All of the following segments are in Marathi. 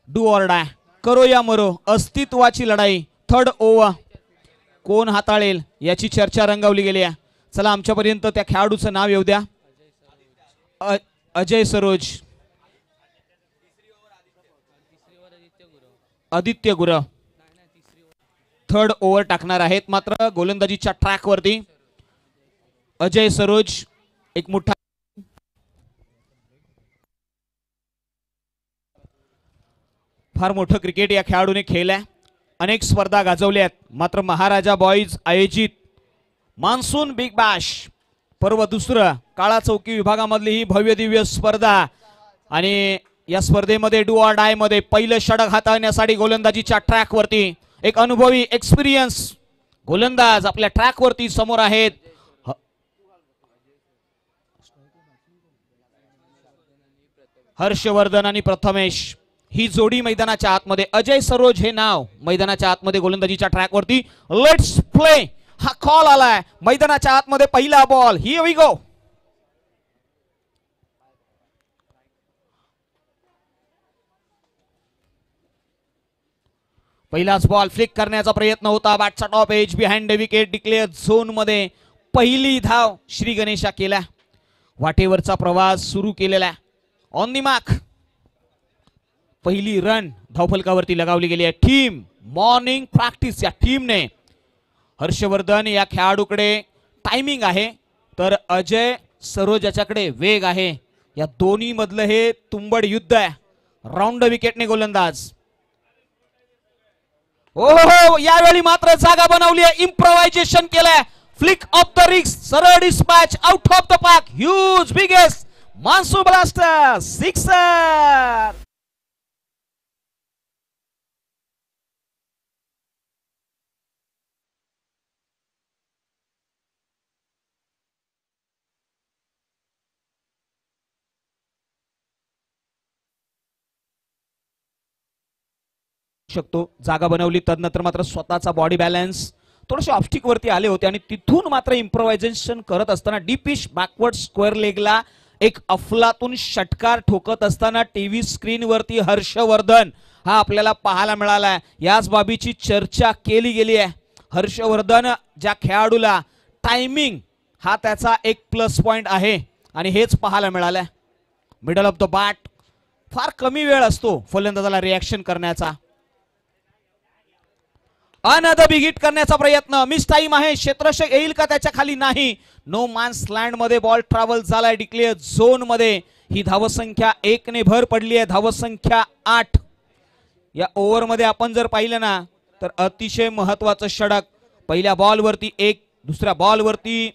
डू ऑर डाय, करो या मरो, अस्तित्वाची लढाई. थर्ड ओव्हर कोण हाताळेल याची चर्चा रंगवली गेली आहे. चला आमच्यापर्यंत त्या खेळाडूचं नाव येऊ द्या. अजय सरोज, आदित्य गुरव थर्ड ओव्हर टाकणार आहेत. मात्र गोलंदाजीच्या ट्रॅक वरती अजय सरोज एक मोठा फार मोठं क्रिकेट या खेळाडूने खेळलंय. अनेक स्पर्धा गाजवल्यात. मात्र महाराजा बॉईज आयोजित मान्सून बिग बॅश पर्व दुसरं काळा चौकी विभागामधली ही भव्य दिव्य स्पर्धा आणि या स्पर्धेमध्ये डू ऑर डाय मध्ये पहिलं षटक हाताळण्यासाठी गोलंदाजीच्या ट्रॅक वरती एक अनुभवी एक्सपिरियन्स गोलंदाज आपल्या ट्रॅक वरती समोर आहेत. हर्षवर्धन आणि प्रथमेश ही जोडी मैदानाच्या आतमध्ये. अजय सरोज हे नाव मैदानाच्या आतमध्ये गोलंदाजीच्या ट्रॅक वरती. Let's play. हा कॉल आलाय मैदानाच्या आतमध्ये. पहिला बॉल. Here we go. पहिलाच बॉल फ्लिक करण्याचा प्रयत्न होता. बॅटचा top edge behind the wicket. Declare zone मध्ये पहिली धाव श्री गणेशा केला. वाटेवरचा प्रवास सुरू केलेला. On the mark. पहिली रन धावफलकावरती लगावली गेली आहे. टीम मॉर्निंग प्रॅक्टिस या टीमने. हर्षवर्धन या खेळाडूकडे टायमिंग आहे तर अजय सरोज याच्याकडे वेग आहे. या दोन्ही मधलं हे तुंबड युद्ध आहे. राऊंड विकेटने गोलंदाज. ओहो यावेळी मात्र जागा बनवली आहे. इम्प्रोव्हायझेशन केलंय. फ्लिक ऑफ द रिक्स. सरळ dispatch out of the park. Huge biggest monsoon blaster sixer. शकतो जागा बनवली. तदनंतर मात्र स्वतःचा बॉडी बॅलन्स थोडेसे ऑब्स्टिक वरती आले होते आणि तिथून मात्र इम्प्रोव्हायझेशन करत असताना डीपिश बॅकवर्ड स्क्वेअर लेगला एक अफलातून षटकार ठोकत असताना टीव्ही स्क्रीन वरती हर्षवर्धन हा आपल्याला पाहायला मिळाला. याच बाबीची चर्चा केली गेली आहे. हर्षवर्धन ज्या खेळाडूला टायमिंग हा त्याचा एक प्लस पॉइंट आहे आणि हेच पाहायला मिळालंय. मिडल ऑफ द बॅट फार कमी वेळ असतो फलंदाजाला रिॲक्शन करण्याचा. अनदर बिग हिट करण्याचा प्रयत्न. मिस टाइम आहे. क्षेत्ररक्षक येईल का त्याच्या खाली? नाही. नो मॅन्स लँड मध्ये बॉल ट्रॅव्हल झालाय. डिक्लेअर झोन मध्ये ही धावसंख्या 1 ने भर पडली आहे. धावसंख्या 8. या ओव्हर मध्ये आपण जर पाहिलं ना तर अतिशय महत्वाचं षटक. पहिल्या बॉल वरती 1, दुसऱ्या बॉल वरती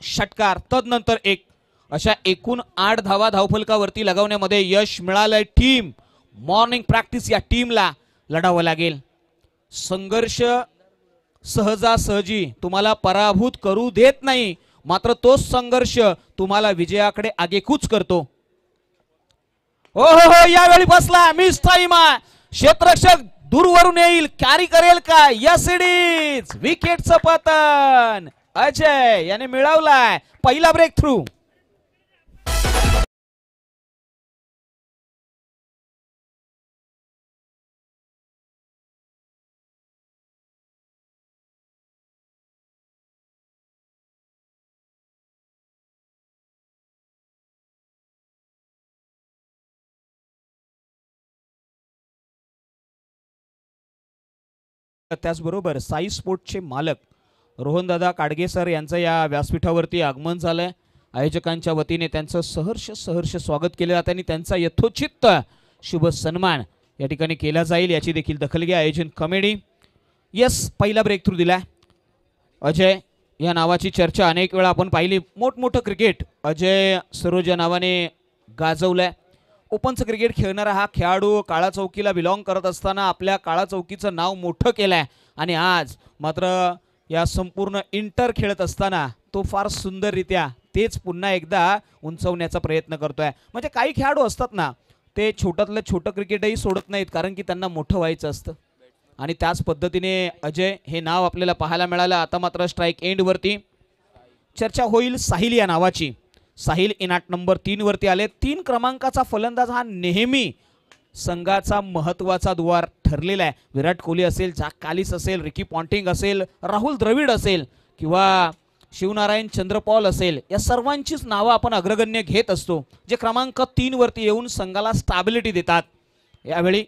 षटकार, तदनंतर 1 अशा एकूण 8 धावा धावफलकावरती लगावण्यामध्ये यश मिळालंय. टीम मॉर्निंग प्रॅक्टिस या टीमला लढावं लागेल. संघर्ष सहजासहजी तुम्हाला पराभूत करू देत नाही. मात्र तोच संघर्ष तुम्हाला विजयाकडे आगेकूच करतो. हो हो हो यावेळी बसला. मिस टाइम आहे. क्षेत्ररक्षक दूरवरून येईल. कॅरी करेल का? Yes it is. विकेटचं पतन अजय याने मिळवलाय. पहिला ब्रेक थ्रू. त्याचबरोबर साई स्पोर्ट्सचे मालक रोहनदादा काडगे सर यांचं या व्यासपीठावरती आगमन झालंय. आयोजकांच्या वतीने त्यांचं सहर्ष स्वागत केलं जातं आणि त्यांचा यथोचित शुभ सन्मान या ठिकाणी केला जाईल याची देखील दखल घ्या आयोजन कमिटी. यस पहिला ब्रेक थ्रू दिलाय. अजय या नावाची चर्चा अनेक वेळा आपण पाहिली. मोठमोठं क्रिकेट अजय सरोज या नावाने गाजवलंय. ओपनचं क्रिकेट खेळणारा हा खेळाडू काळा चौकीला बिलॉंग करत असताना आपल्या काळा चौकीचं नाव मोठं केलंय आणि आज मात्र या संपूर्ण इंटर खेळत असताना तो फार सुंदररित्या तेच पुन्हा एकदा उंचवण्याचा प्रयत्न करतोय. म्हणजे काही खेळाडू असतात ना ते छोट्यातलं छोटं क्रिकेटही सोडत नाहीत कारण की त्यांना मोठं व्हायचं असतं आणि त्याच पद्धतीने अजय हे नाव आपल्याला पाहायला मिळालं. आता मात्र स्ट्राइक एंड वरती चर्चा होईल साहिल या नावाची. साहिल इन ॲट नंबर 3 वरती आले. 3 क्रमांकाचा फलंदाज हा नेहमी संघाचा महत्वाचा दुवार ठरलेला आहे. विराट कोहली असेल, जॅक कालिस असेल, रिकी पॉन्टिंग असेल, राहुल द्रविड असेल किंवा शिवनारायण चंद्रपॉल असेल, या सर्वांचीच नावं आपण अग्रगण्य घेत असतो, जे क्रमांक 3 वरती येऊन संघाला स्टॅबिलिटी देतात. यावेळी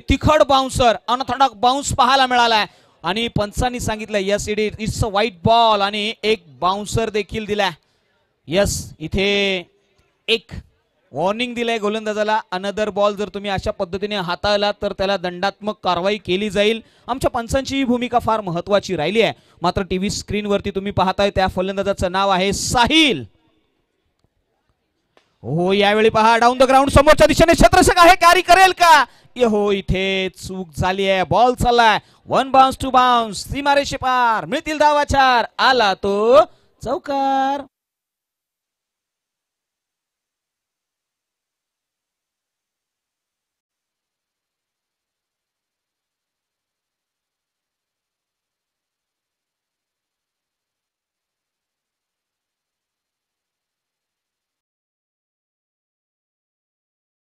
तिखट बाउन्सर, अनथडक बाउन्स पाहायला मिळालाय आणि पंचांनी सांगितलं yes it's a white ball आणि एक बाउन्सर देखील दिलाय. यस, इथे एक वॉर्निंग दिलंय गोलंदाजाला. अनदर बॉल जर तुम्ही अशा पद्धतीने हाताळला तर त्याला दंडात्मक कारवाई केली जाईल. आमच्या पंचांची ही भूमिका फार महत्वाची राहिली आहे. मात्र टीव्ही स्क्रीनवरती तुम्ही पाहताय त्या फलंदाजाचं नाव आहे साहिल. यावेळी पहा डाऊन द ग्राउंड, समोरच्या दिशेने क्षेत्ररक्षक आहे, कॅरी करेल का? इथे चूक झाली आहे. बॉल चाललाय 1 बाउन्स 2 बाउन्स, सीमारेषे पार, मिळतील धावा 4, आला तो चौकार.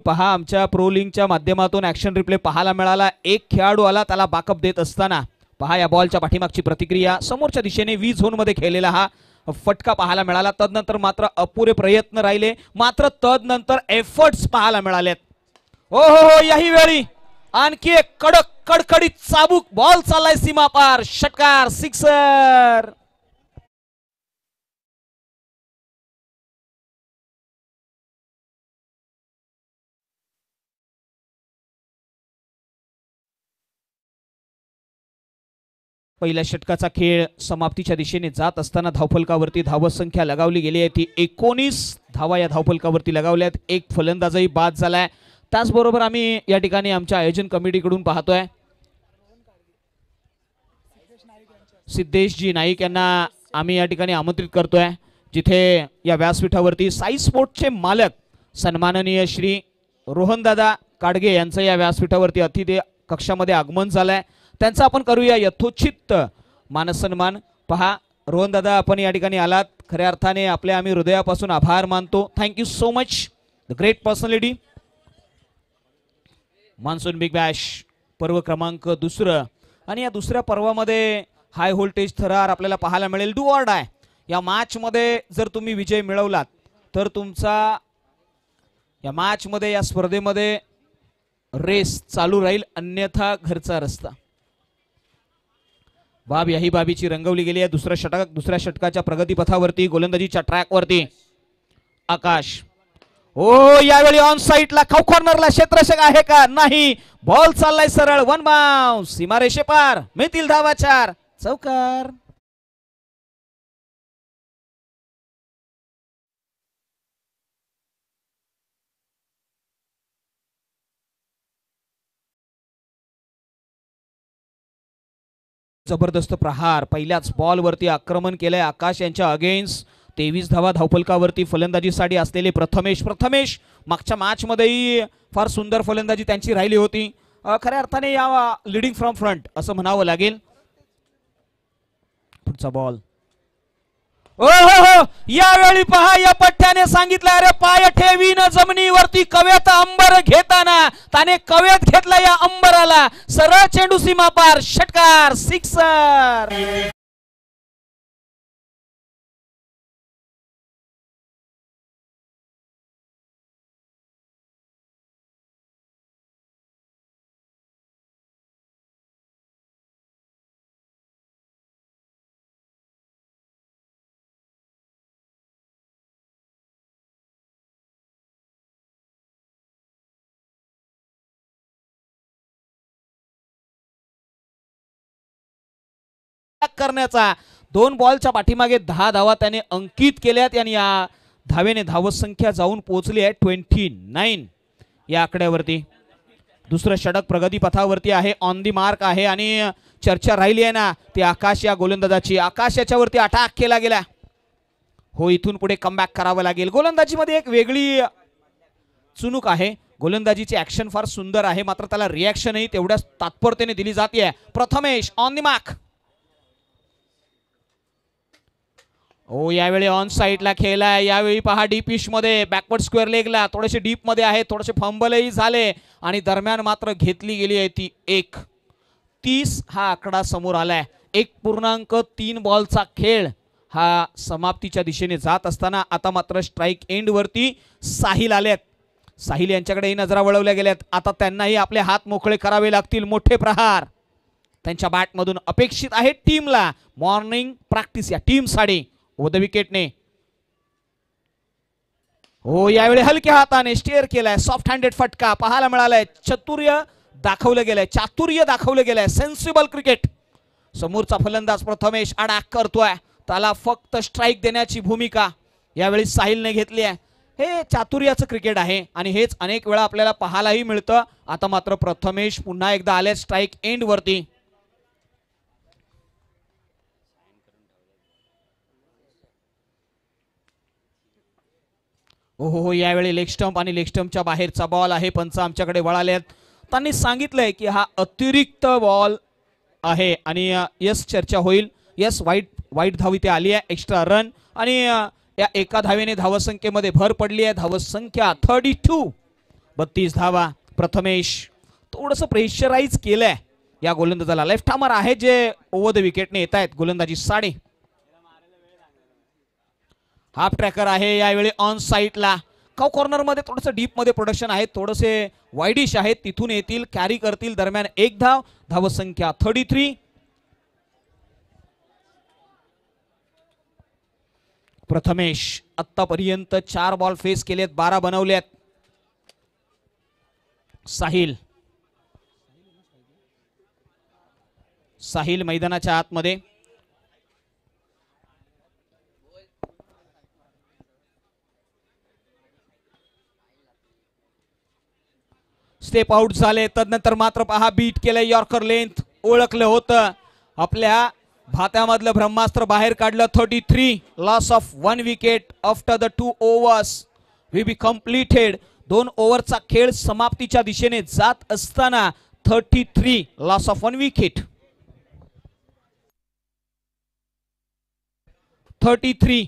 पहा आमच्या प्रो लिंकच्या माध्यमातून ऍक्शन रिप्ले पाहायला मिळाला. एक खेळाडू आला, त्याला बॅकअप देत असताना पहा या बॉलच्या पाठीमागची प्रतिक्रिया. समोरच्या दिशेने वी झोन मध्ये खेळलेला हा फटका पाहायला मिळाला. तदनंतर मात्र अपुरे प्रयत्न राहिले, मात्र तदनंतर एफर्ट्स पाहायला मिळालेत. याही वेळी आणखी एक कडक कडकडीत चाबूक, बॉल चाललाय सीमा पार, षटकार, सिक्सर. पहिल्या षटकाचा खेळ समाप्तीच्या दिशेने जात असताना धावफलकावरती धावत संख्या लगावली गेली आहे ती 19 धावा या धावफलकावरती लगावल्यात. एक फलंदाजही बाद झालाय. त्याचबरोबर आम्ही या ठिकाणी आमच्या आयोजन कमिटीकडून पाहतोय सिद्धेशजी नाईक यांना आम्ही या ठिकाणी आमंत्रित करतोय, जिथे या व्यासपीठावरती साई स्पोर्ट्सचे मालक सन्माननीय श्री रोहनदादा काडगे यांचं या व्यासपीठावरती अतिथी कक्षामध्ये आगमन झालंय. त्यांचा आपण करूया यथोचित मानसन्मान. पहा रोहनदादा, आपण या ठिकाणी आलात, खऱ्या अर्थाने आपले आम्ही हृदयापासून आभार मानतो. Thank you so much, the great personality. Monsoon big Bash पर्व क्रमांक 2 आणि या दुसऱ्या पर्वामध्ये हाय व्होल्टेज थरार आपल्याला पाहायला मिळेल. डू ऑर डाय या मॅच मध्ये जर तुम्ही विजय मिळवलात तर तुमचा या मॅच मध्ये, या स्पर्धेमध्ये रेस चालू राहील, अन्यथा घरचा रस्ता. बाब याही बाबीची रंगवली गेली आहे. दुसऱ्या षटकाच्या प्रगतीपथावरती, गोलंदाजीच्या ट्रॅकवरती आकाश. यावेळी ऑन साइडला खाऊ कॉर्नरला क्षेत्ररक्षक आहे का? नाही. बॉल चाललाय सरळ 1 बाउन्स, सीमारेषे पार, मिळतील धावा 4, चौकार. जबरदस्त प्रहार, पहिल्याच बॉल वरती आक्रमण केलंय आकाश यांच्या अगेन्स्ट. 23 धावा धावफलकावरती फलंदाजीसाठी असलेले प्रथमेश मागच्या मॅच मध्येही फार सुंदर फलंदाजी त्यांची राहिली होती. खऱ्या अर्थाने या लीडिंग फ्रॉम फ्रंट असं म्हणावं लागेल. पुढचा बॉल. यावेळी पहा या पठ्ठ्याने सांगितलं, अरे पाय ठेवीन जमिनीवरती कव्यात अंबर घेताना, त्याने कव्यात घेतला या अंबराला, सरळ चेंडू सीमा पार, षटकार, सिक्सर. करण्याचा 2 बॉलच्या पाठीमागे 10 धावा त्याने अंकित केल्यात आणि या धावेने धावत संख्या जाऊन पोहोचली आहे 29 या आकड्यावरती. दुसरं षटक प्रगतीपथावरती आहे, ऑन दी मार्क आहे आणि चर्चा राहिली आहे ना ती आकाश या गोलंदाजाची. आकाश याच्यावरती अटॅक केला गेला. इथून पुढे कमबॅक करावं लागेल. गोलंदाजीमध्ये एक वेगळी चुणूक आहे. गोलंदाजीची ऍक्शन फार सुंदर आहे, मात्र त्याला रिॲक्शनही तेवढ्याच तात्परतेने दिली जाते. Prathamesh on the mark. हो, यावेळी ऑन साईडला खेळलाय. यावेळी पहा डीप इश मध्ये बॅकवर्ड स्क्वेअर लेगला थोडेसे डीप मध्ये आहे, थोडेसे फंबलही झाले आणि दरम्यान मात्र घेतली गेली आहे ती 1-30 हा आकडा समोर आलाय. 1.3 बॉलचा खेळ हा समाप्तीच्या दिशेने जात असताना आता मात्र स्ट्राईक एंड वरती साहिल आलेत. साहिल यांच्याकडेही नजरा वळवल्या गेल्यात. आता त्यांनाही आपले हात मोकळे करावे लागतील. मोठे प्रहार त्यांच्या बॅटमधून अपेक्षित आहे टीमला. मॉर्निंग प्रॅक्टिस या टीमसाठी ओव्हर द विकेटने. हो, यावेळी हलक्या हाताने स्टेअर केलाय. सॉफ्ट हँडेड फटका पाहायला मिळालाय. चातुर्य दाखवलं गेलंय. Sensible cricket. समोरचा फलंदाज प्रथमेश अडॅक करतोय. त्याला फक्त स्ट्राईक देण्याची भूमिका यावेळी साहिलने घेतली आहे. हे चातुर्याचं क्रिकेट आहे आणि हेच अनेक वेळा आपल्याला पाहायलाही मिळतं. आता मात्र प्रथमेश पुन्हा एकदा आले स्ट्राईक एंड वरती. हो, यावेळी लेग स्टंप आणि लेग स्टंपच्या बाहेरचा बॉल आहे. पंच आमच्याकडे वळालेत. त्यांनी सांगितलंय की हा अतिरिक्त बॉल आहे आणि यस चर्चा होईल. यस वाईट धाव इथे आली आहे. एक्स्ट्रा रन आणि या एका धावेने धावसंख्येमध्ये भर पडली आहे. धावसंख्या 32 धावा. प्रथमेश थोडंसं प्रेशराईज केलंय या गोलंदाजाला. लेफ्ट हार्मर आहे जे ओव्हर द विकेटने येत आहेत. गोलंदाजी साडे. हाफ ट्रॅकर आहे यावेळी ऑन साईडला. कव कॉर्नर मध्ये थोडंसं डीप मध्ये प्रोडक्शन आहे. थोडेसे वाईडिश आहेत. तिथून येतील, कॅरी करतील. दरम्यान एक धाव. धावसंख्या 33. प्रथमेश आतापर्यंत 4 बॉल फेस केलेत, 12 बनवलेत. साहिल मैदानाच्या आतमध्ये. स्टेप आउट झाले. तदनंतर मात्र पहा बीट केलं. यॉर्कर लेंथ ओळखलं होतं. आपल्या भात्यामधलं ब्रह्मास्त्र बाहेर काढलं. 33. Loss of 1 wicket after the 2 overs we be completed. 2 ओव्हरचा खेळ समाप्तीच्या दिशेने जात असताना 33 लॉस ऑफ 1 विकेट. 33.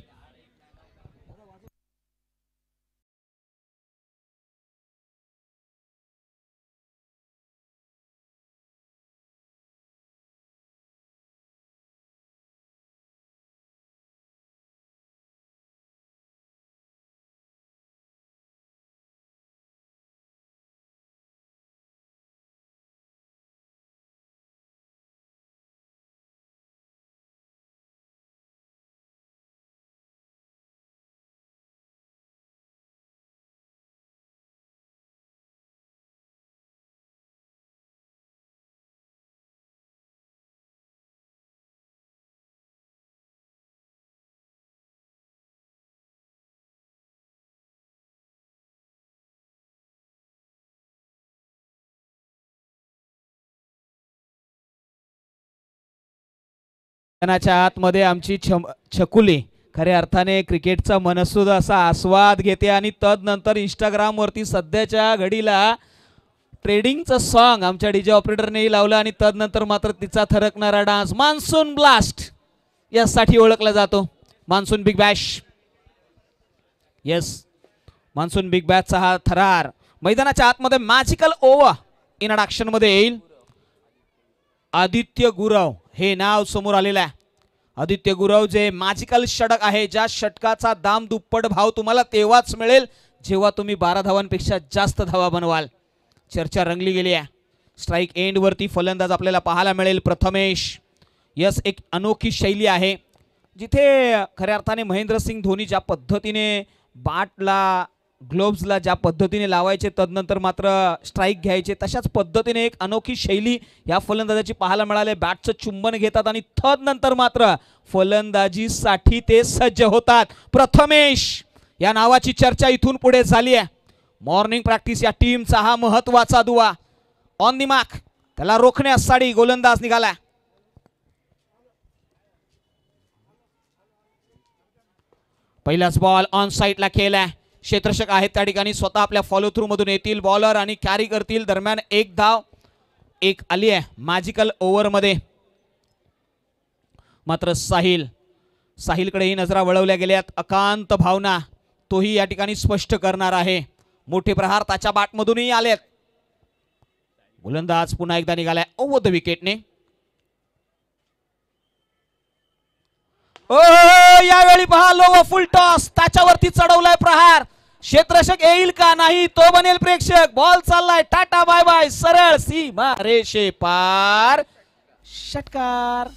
आतमध्ये आमची छकुली खऱ्या अर्थाने क्रिकेटचा मनसुद असा आस्वाद घेते आणि तदनंतर इंस्टाग्राम वरती सध्याच्या घडीला ट्रेडिंगचं सॉन्ग आमच्या डीजे ऑपरेटरनेही लावलं आणि तदनंतर मात्र तिचा थरकणारा डान्स मान्सून ब्लास्ट यासाठी ओळखला जातो. Monsoon big bash. Yes, monsoon big बॅशचा हा थरार मैदानाच्या आतमध्ये मॅजिकल ओव्हर इंट्रोडक्शन मध्ये येईल. आदित्य गुरव हे नाव समोर आलेलं आहे. आदित्य गुरव जे मॅजिकल षटक आहे, ज्या षटकाचा दाम दुप्पट भाव तुम्हाला तेव्हाच मिळेल जेव्हा तुम्ही 12 धावांपेक्षा जास्त धावा बनवाल. चर्चा रंगली गेली आहे. स्ट्राईक एंड वरती फलंदाज आपल्याला पाहायला मिळेल प्रथमेश. यस, एक अनोखी शैली आहे जिथे खऱ्या अर्थाने महेंद्रसिंग धोनी ज्या पद्धतीने बॅटला ग्लोव्सला ज्या पद्धतीने लावायचे तदनंतर मात्र स्ट्राईक घ्यायचे, तशाच पद्धतीने एक अनोखी शैली या फलंदाजाची पाहायला मिळाली. बॅटचं चुंबन घेतात आणि तदनंतर मात्र फलंदाजीसाठी ते सज्ज होतात. प्रथमेश या नावाची चर्चा इथून पुढे झाली आहे. मॉर्निंग प्रॅक्टिस या टीमचा हा महत्वाचा दुवा. ऑन दी मार्क, त्याला रोखण्यासाठी गोलंदाज निघाला. पहिलाच बॉल ऑन साईडला खेळलाय. क्षेत्ररक्षक आहेत त्या ठिकाणी, स्वतः आपल्या फॉलो थ्रू मधून येतील बॉलर आणि कॅरी करतील. दरम्यान एक धाव एक आली आहे मॅजिकल ओव्हर मध्ये. मात्र साहिल साहिलकडेही नजरा वळवल्या गेल्यात. अकांत भावना तोही या ठिकाणी स्पष्ट करणार आहे. मोठे प्रहार त्याच्या बॅटमधूनही आलेत. गोलंदाज पुन्हा एकदा निघालाय ओव्हर द विकेटने. यावेळी पहा लो फुल टॉस त्याच्यावरती चढवलाय प्रहार. क्षेत्ररक्षक येईल का नाही तो बनेल प्रेक्षक. बॉल चाललाय टाटा बाय बाय सरळ सीमा रेषे पार. षटकार.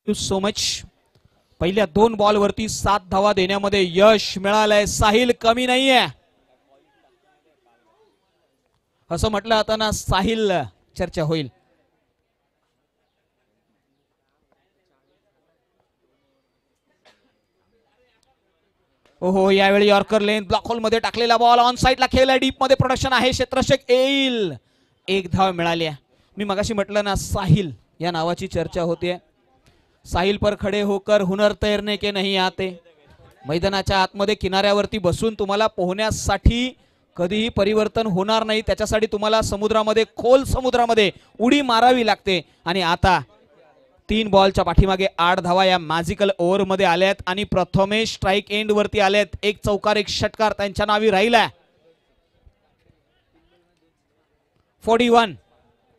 So much. पहिल्या 2 बॉल वरती 7 धावा देण्यामध्ये यश मिळालंय. साहिल कमी नाहीये असं म्हटलं आता ना. साहिल चर्चा होईल. ओहो यावेळी यॉर्कर लेन ब्लॉक होल मध्ये टाकलेला बॉल ऑन साइडला खेळला. डीप मध्ये प्रोडक्शन आहे. क्षेत्ररक्षक येईल. 1 धाव मिळाली. मी मगाशी म्हटलं ना साहिल या नावाची चर्चा होते. साहिल पर खडे होकर हुनर तैरने के नहीं आते. मैदानाच्या आतमध्ये किनाऱ्यावरती बसून तुम्हाला पोहण्यासाठी कधीही परिवर्तन होणार नाही. त्याच्यासाठी तुम्हाला समुद्रामध्ये खोल समुद्रामध्ये उडी मारावी लागते. आणि आता 3 बॉलच्या पाठीमागे 8 धावा या मॅजिकल ओव्हर मध्ये आल्यात आणि प्रथमेश स्ट्राइक एंड वरती आलेत. 1 चौकार 1 षटकार त्यांच्या नावी राहिला.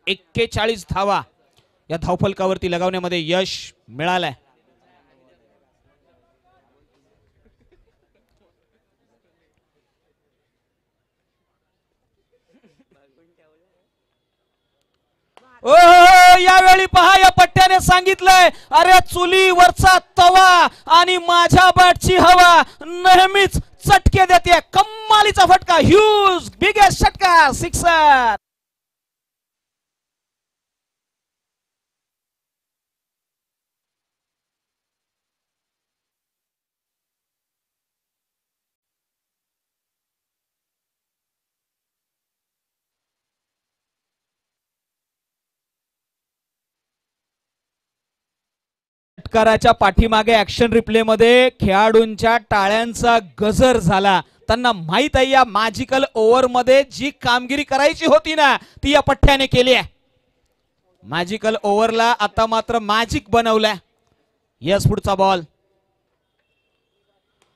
41 धावा या धावफलकावरती लगावण्यामध्ये यश मिळालंय. यावेळी पहा या पट्ट्याने सांगितलंय अरे चुलीवरचा तवा आणि माझ्या बॅटची हवा नेहमीच चटके देते. कमालीचा फटका. ह्यूज बिगेस्ट षटकार. सिक्सर. षटकाराच्या पाठीमागे ऍक्शन रिप्ले मध्ये खेळाडूंच्या टाळ्यांचा गजर झाला. त्यांना माहित आहे या मॅजिकल ओव्हर मध्ये जी कामगिरी करायची होती ना ती या पठ्ठ्याने केली आहे. मॅजिकल ओव्हरला आता मात्र मॅजिक बनवलाय. यस पुढचा बॉल.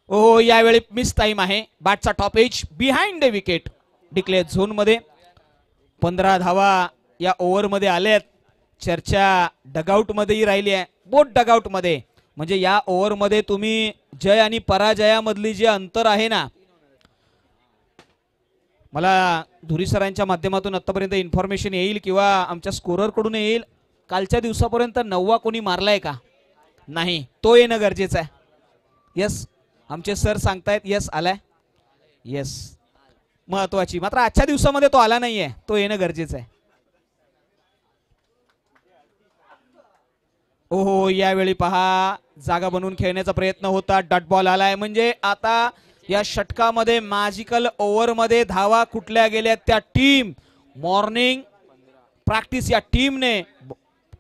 ओ यावेळी मिस टाइम आहे. बॅटचा top edge behind the wicket. Declare zone मध्ये 15 धावा या ओव्हर मध्ये आल्यात. चर्चा डगआउट मध्येही राहिली आहे. बोट डगआउट मध्ये म्हणजे या ओव्हर मध्ये तुम्ही जय आणि पराजयामधली जे अंतर आहे ना. मला धुरी सरांच्या माध्यमातून आतापर्यंत इन्फॉर्मेशन येईल किंवा आमच्या स्कोरर कडून येईल. कालच्या दिवसापर्यंत 9वा कोणी मारलाय का नाही तो येणं गरजेचं आहे. यस आमचे सर सांगतायत यस आलाय. यस महत्वाची. मात्र आजच्या दिवसामध्ये तो आला नाहीये. तो येणं गरजेचं आहे. ओहो यावेळी पहा जागा बनवून खेळण्याचा प्रयत्न होता. डॉट बॉल आलाय. म्हणजे आता या षटकामध्ये मॅजिकल ओव्हर मध्ये धावा कुठल्या गेल्या त्या टीम मॉर्निंग प्रॅक्टिस या टीमने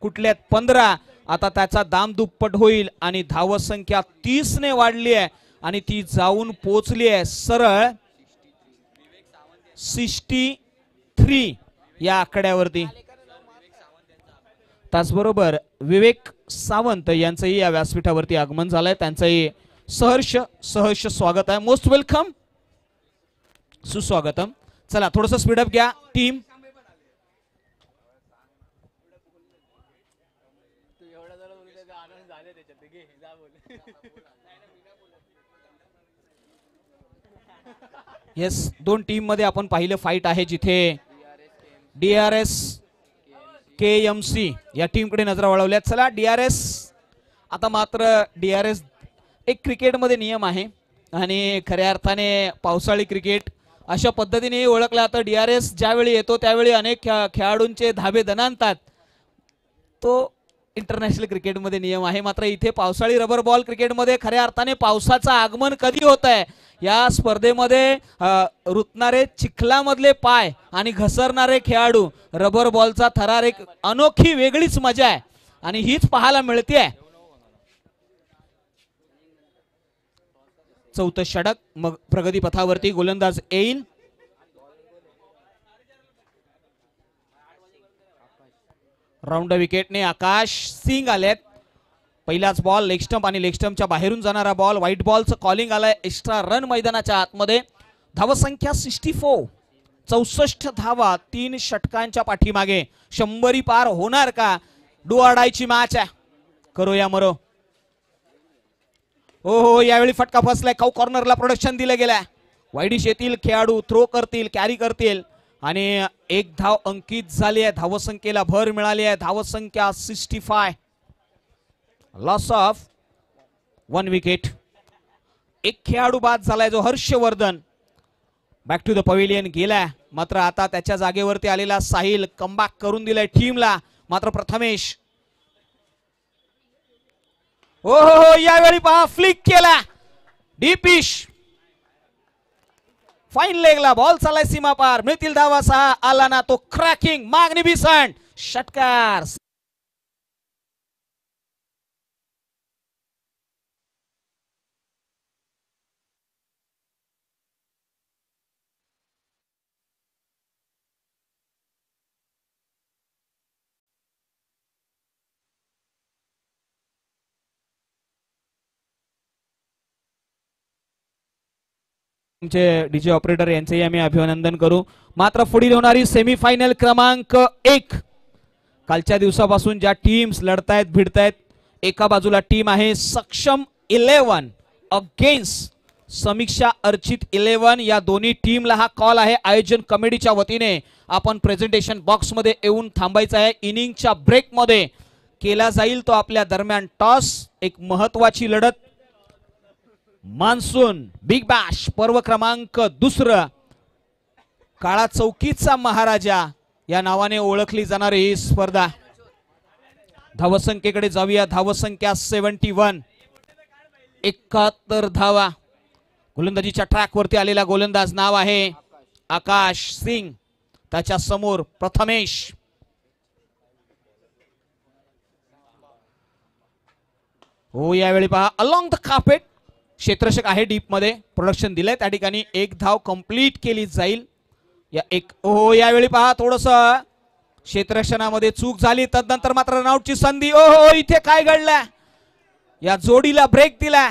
कुठल्यात 15. आता त्याचा दाम दुप्पट होईल आणि धावत संख्या 30 ने वाढली आहे आणि ती जाऊन पोहोचली आहे सरळ 63 या आकड्यावरती. त्याचबरोबर विवेक सावंत यांचंही या व्यासपीठावरती आगमन झालंय. त्यांचंही सहर्ष स्वागत आहे. Most welcome. सुस्वागतम. चला थोडंसं स्पीडअप घ्या टीम. येस 2 टीम मध्ये आपण पाहिलं फाईट आहे जिथे DRS KMC या टीमकडे नजरा वळवल्यात. चला DRS आता मात्र DRS एक क्रिकेटमध्ये नियम आहे आणि खऱ्या अर्थाने पावसाळी क्रिकेट अशा पद्धतीने ओळखला तर DRS ज्यावेळी येतो त्यावेळी अनेक खेळाडूंचे धाबे दणाणतात. तो इंटरनॅशनल क्रिकेटमध्ये नियम आहे, मात्र इथे पावसाळी रबर बॉल क्रिकेटमध्ये खऱ्या अर्थाने पावसाचं आगमन कधी होत आहे या स्पर्धेमध्ये रुतणारे चिखलामधले पाय आणि घसरणारे खेळाडू, रबर बॉलचा थरार एक अनोखी वेगळीच मजा आहे आणि हीच पाहायला मिळते. चौथं षटक, मग प्रगती पथावरती गोलंदाज येईल. राऊंड विकेटने आकाश सिंग आलेत. पहिलाच बॉल लेग स्टंप आणि लेग स्टंपच्या बाहेरून जाणारा बॉल. व्हाईट बॉलचं कॉलिंग आलंय. एक्स्ट्रा रन मैदानाच्या आतमध्ये. धावसंख्या 64, 64 धावा 3 षटकांच्या पाठीमागे. 100 पार होणार का? डू ऑर डायची मॅच आहे. करो या मरो. हो यावेळी फटका फसलाय. कॉर्नरला प्रोडक्शन दिलं गेलंय. वाईडिश येतील खेळाडू, थ्रो करतील, कॅरी करतील आणि एक धाव अंकित झाली आहे. धावसंख्येला भर मिळाली आहे. धावसंख्या 65. Loss of 1 wicket. एक खेळाडू बाद झालाय जो Harshvardhan. Back to the pavilion गेलाय, मात्र आता त्याच्या जागेवरती आलेला साहिल कमबॅक करून दिलाय टीमला. मात्र प्रथमेश हो यावेळी पहा फ्लिक केला. डीपिश फाईन लेगला बॉल चालाय सीमा पार. मिळतील धावा 6. आला ना तो क्रॅकिंग मॅग्निफिसंट षटकार. डीजे ऑपरेटर यांचेही आम्ही अभिनंदन करू. मात्र पुढील होणारी सेमीफायनल क्रमांक 1, कालच्या दिवसापासून ज्या टीम्स लढतायत भिडतायत, एका बाजूला टीम आहे सक्षम 11 अगेन्स्ट समीक्षा अर्चित 11. या दोन्ही टीमला हा कॉल आहे आयोजन कमिटीच्या वतीने. आपण प्रेझेंटेशन बॉक्स मध्ये येऊन थांबायचं आहे. इनिंगच्या ब्रेक मध्ये केला जाईल तो आपल्या दरम्यान टॉस. एक महत्वाची लढत. मान्सून बिग बॅश पर्व क्रमांक 2, काळा चौकीचा महाराजा या नावाने ओळखली जाणारी ही स्पर्धा. धावसंख्येकडे जाऊया. धावसंख्या 71, 71 धावा. गोलंदाजीच्या ट्रॅक वरती आलेला गोलंदाज नाव आहे आकाश सिंग. त्याच्या समोर प्रथमेश. हो यावेळी पहा अलॉंग द कार्पेट क्षेत्ररक्षक आहे डीप मध्ये. प्रोडक्शन दिलंय त्या ठिकाणी. एक धाव कंप्लीट केली जाईल. यावेळी पहा थोडस क्षेत्ररक्षणामध्ये चूक झाली. तदनंतर मात्र रनआउटची संधी. इथे काय घडलं? या जोडीला ब्रेक दिला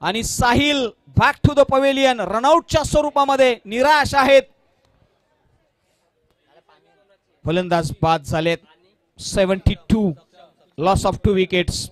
आणि Sahil back to the pavilion. रनआउटच्या स्वरूपामध्ये निराश आहेत. फलंदाज बाद झालेत. 72, लॉस ऑफ 2 विकेट्स.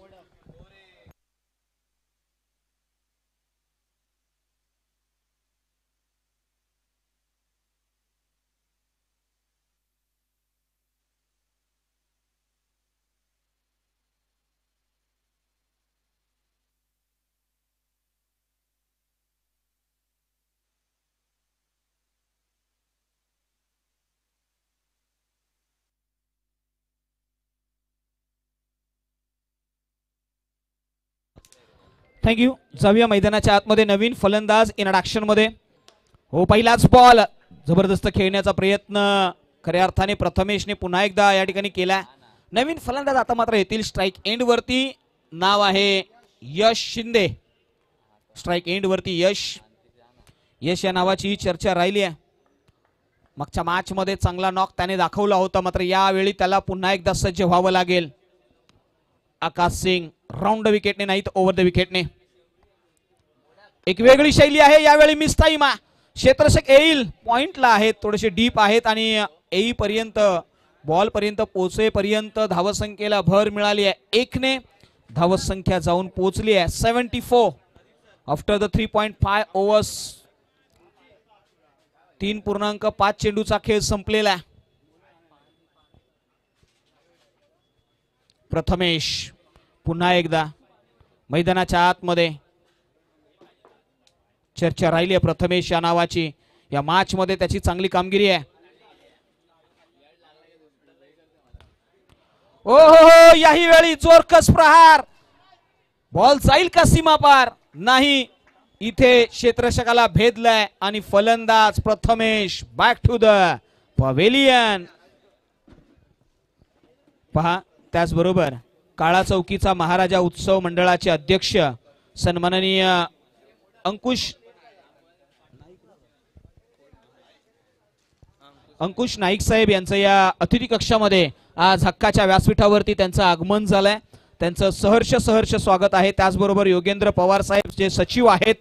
थँक्यू. जाऊया मैदानाच्या आतमध्ये. नवीन फलंदाज इंट्रोडक्शन मध्ये. हो पहिलाच बॉल. जबरदस्त खेळण्याचा प्रयत्न खऱ्या अर्थाने प्रथमेशने पुन्हा एकदा या ठिकाणी केला. नवीन फलंदाज आता मात्र येतील स्ट्राइक एंड वरती. नाव आहे यश शिंदे. स्ट्राइक एंड वरती यश या नावाची चर्चा राहिली आहे. मागच्या मॅच मध्ये चांगला नॉक त्याने दाखवला होता, मात्र यावेळी त्याला पुन्हा एकदा सज्ज व्हावं लागेल. आकाश सिंग राऊंड विकेटने नाही तर ओव्हर द विकेटने. एक वेगळी शैली आहे यावेळी. Miss time. क्षेत्ररक्षक येईल पॉइंटला आहेत, थोडेसे डीप आहेत आणि येईपर्यंत बॉल पर्यंत पोहोचेपर्यंत धावसंख्येला भर मिळाली आहे. 1 ने धावसंख्या जाऊन पोहोचली आहे 74 आफ्टर द 3.5 ओव्हर्स. 3.5 चेंडूचा खेळ संपलेला आहे. प्रथमेश पुन्हा एकदा मैदानाच्या आतमध्ये. चर्चा राहिली आहे प्रथमेश या नावाची. या मॅच मध्ये त्याची चांगली कामगिरी आहे. ओ हो, याही वेळी जोरकस प्रहार. बॉल जाईल का सीमा पार? नाही. इथे क्षेत्ररक्षकाला भेदलाय आणि फलंदाज Prathamesh back to the pavilion. पहा, त्याचबरोबर काळा चौकीचा महाराजा उत्सव मंडळाचे अध्यक्ष सन्माननीय अंकुश नाईक साहेब यांचं या अतिथी कक्षामध्ये आज हक्काच्या व्यासपीठावरती त्यांचं आगमन झालंय. त्यांचं सहर्ष स्वागत आहे. त्याचबरोबर योगेंद्र पवार साहेब जे सचिव आहेत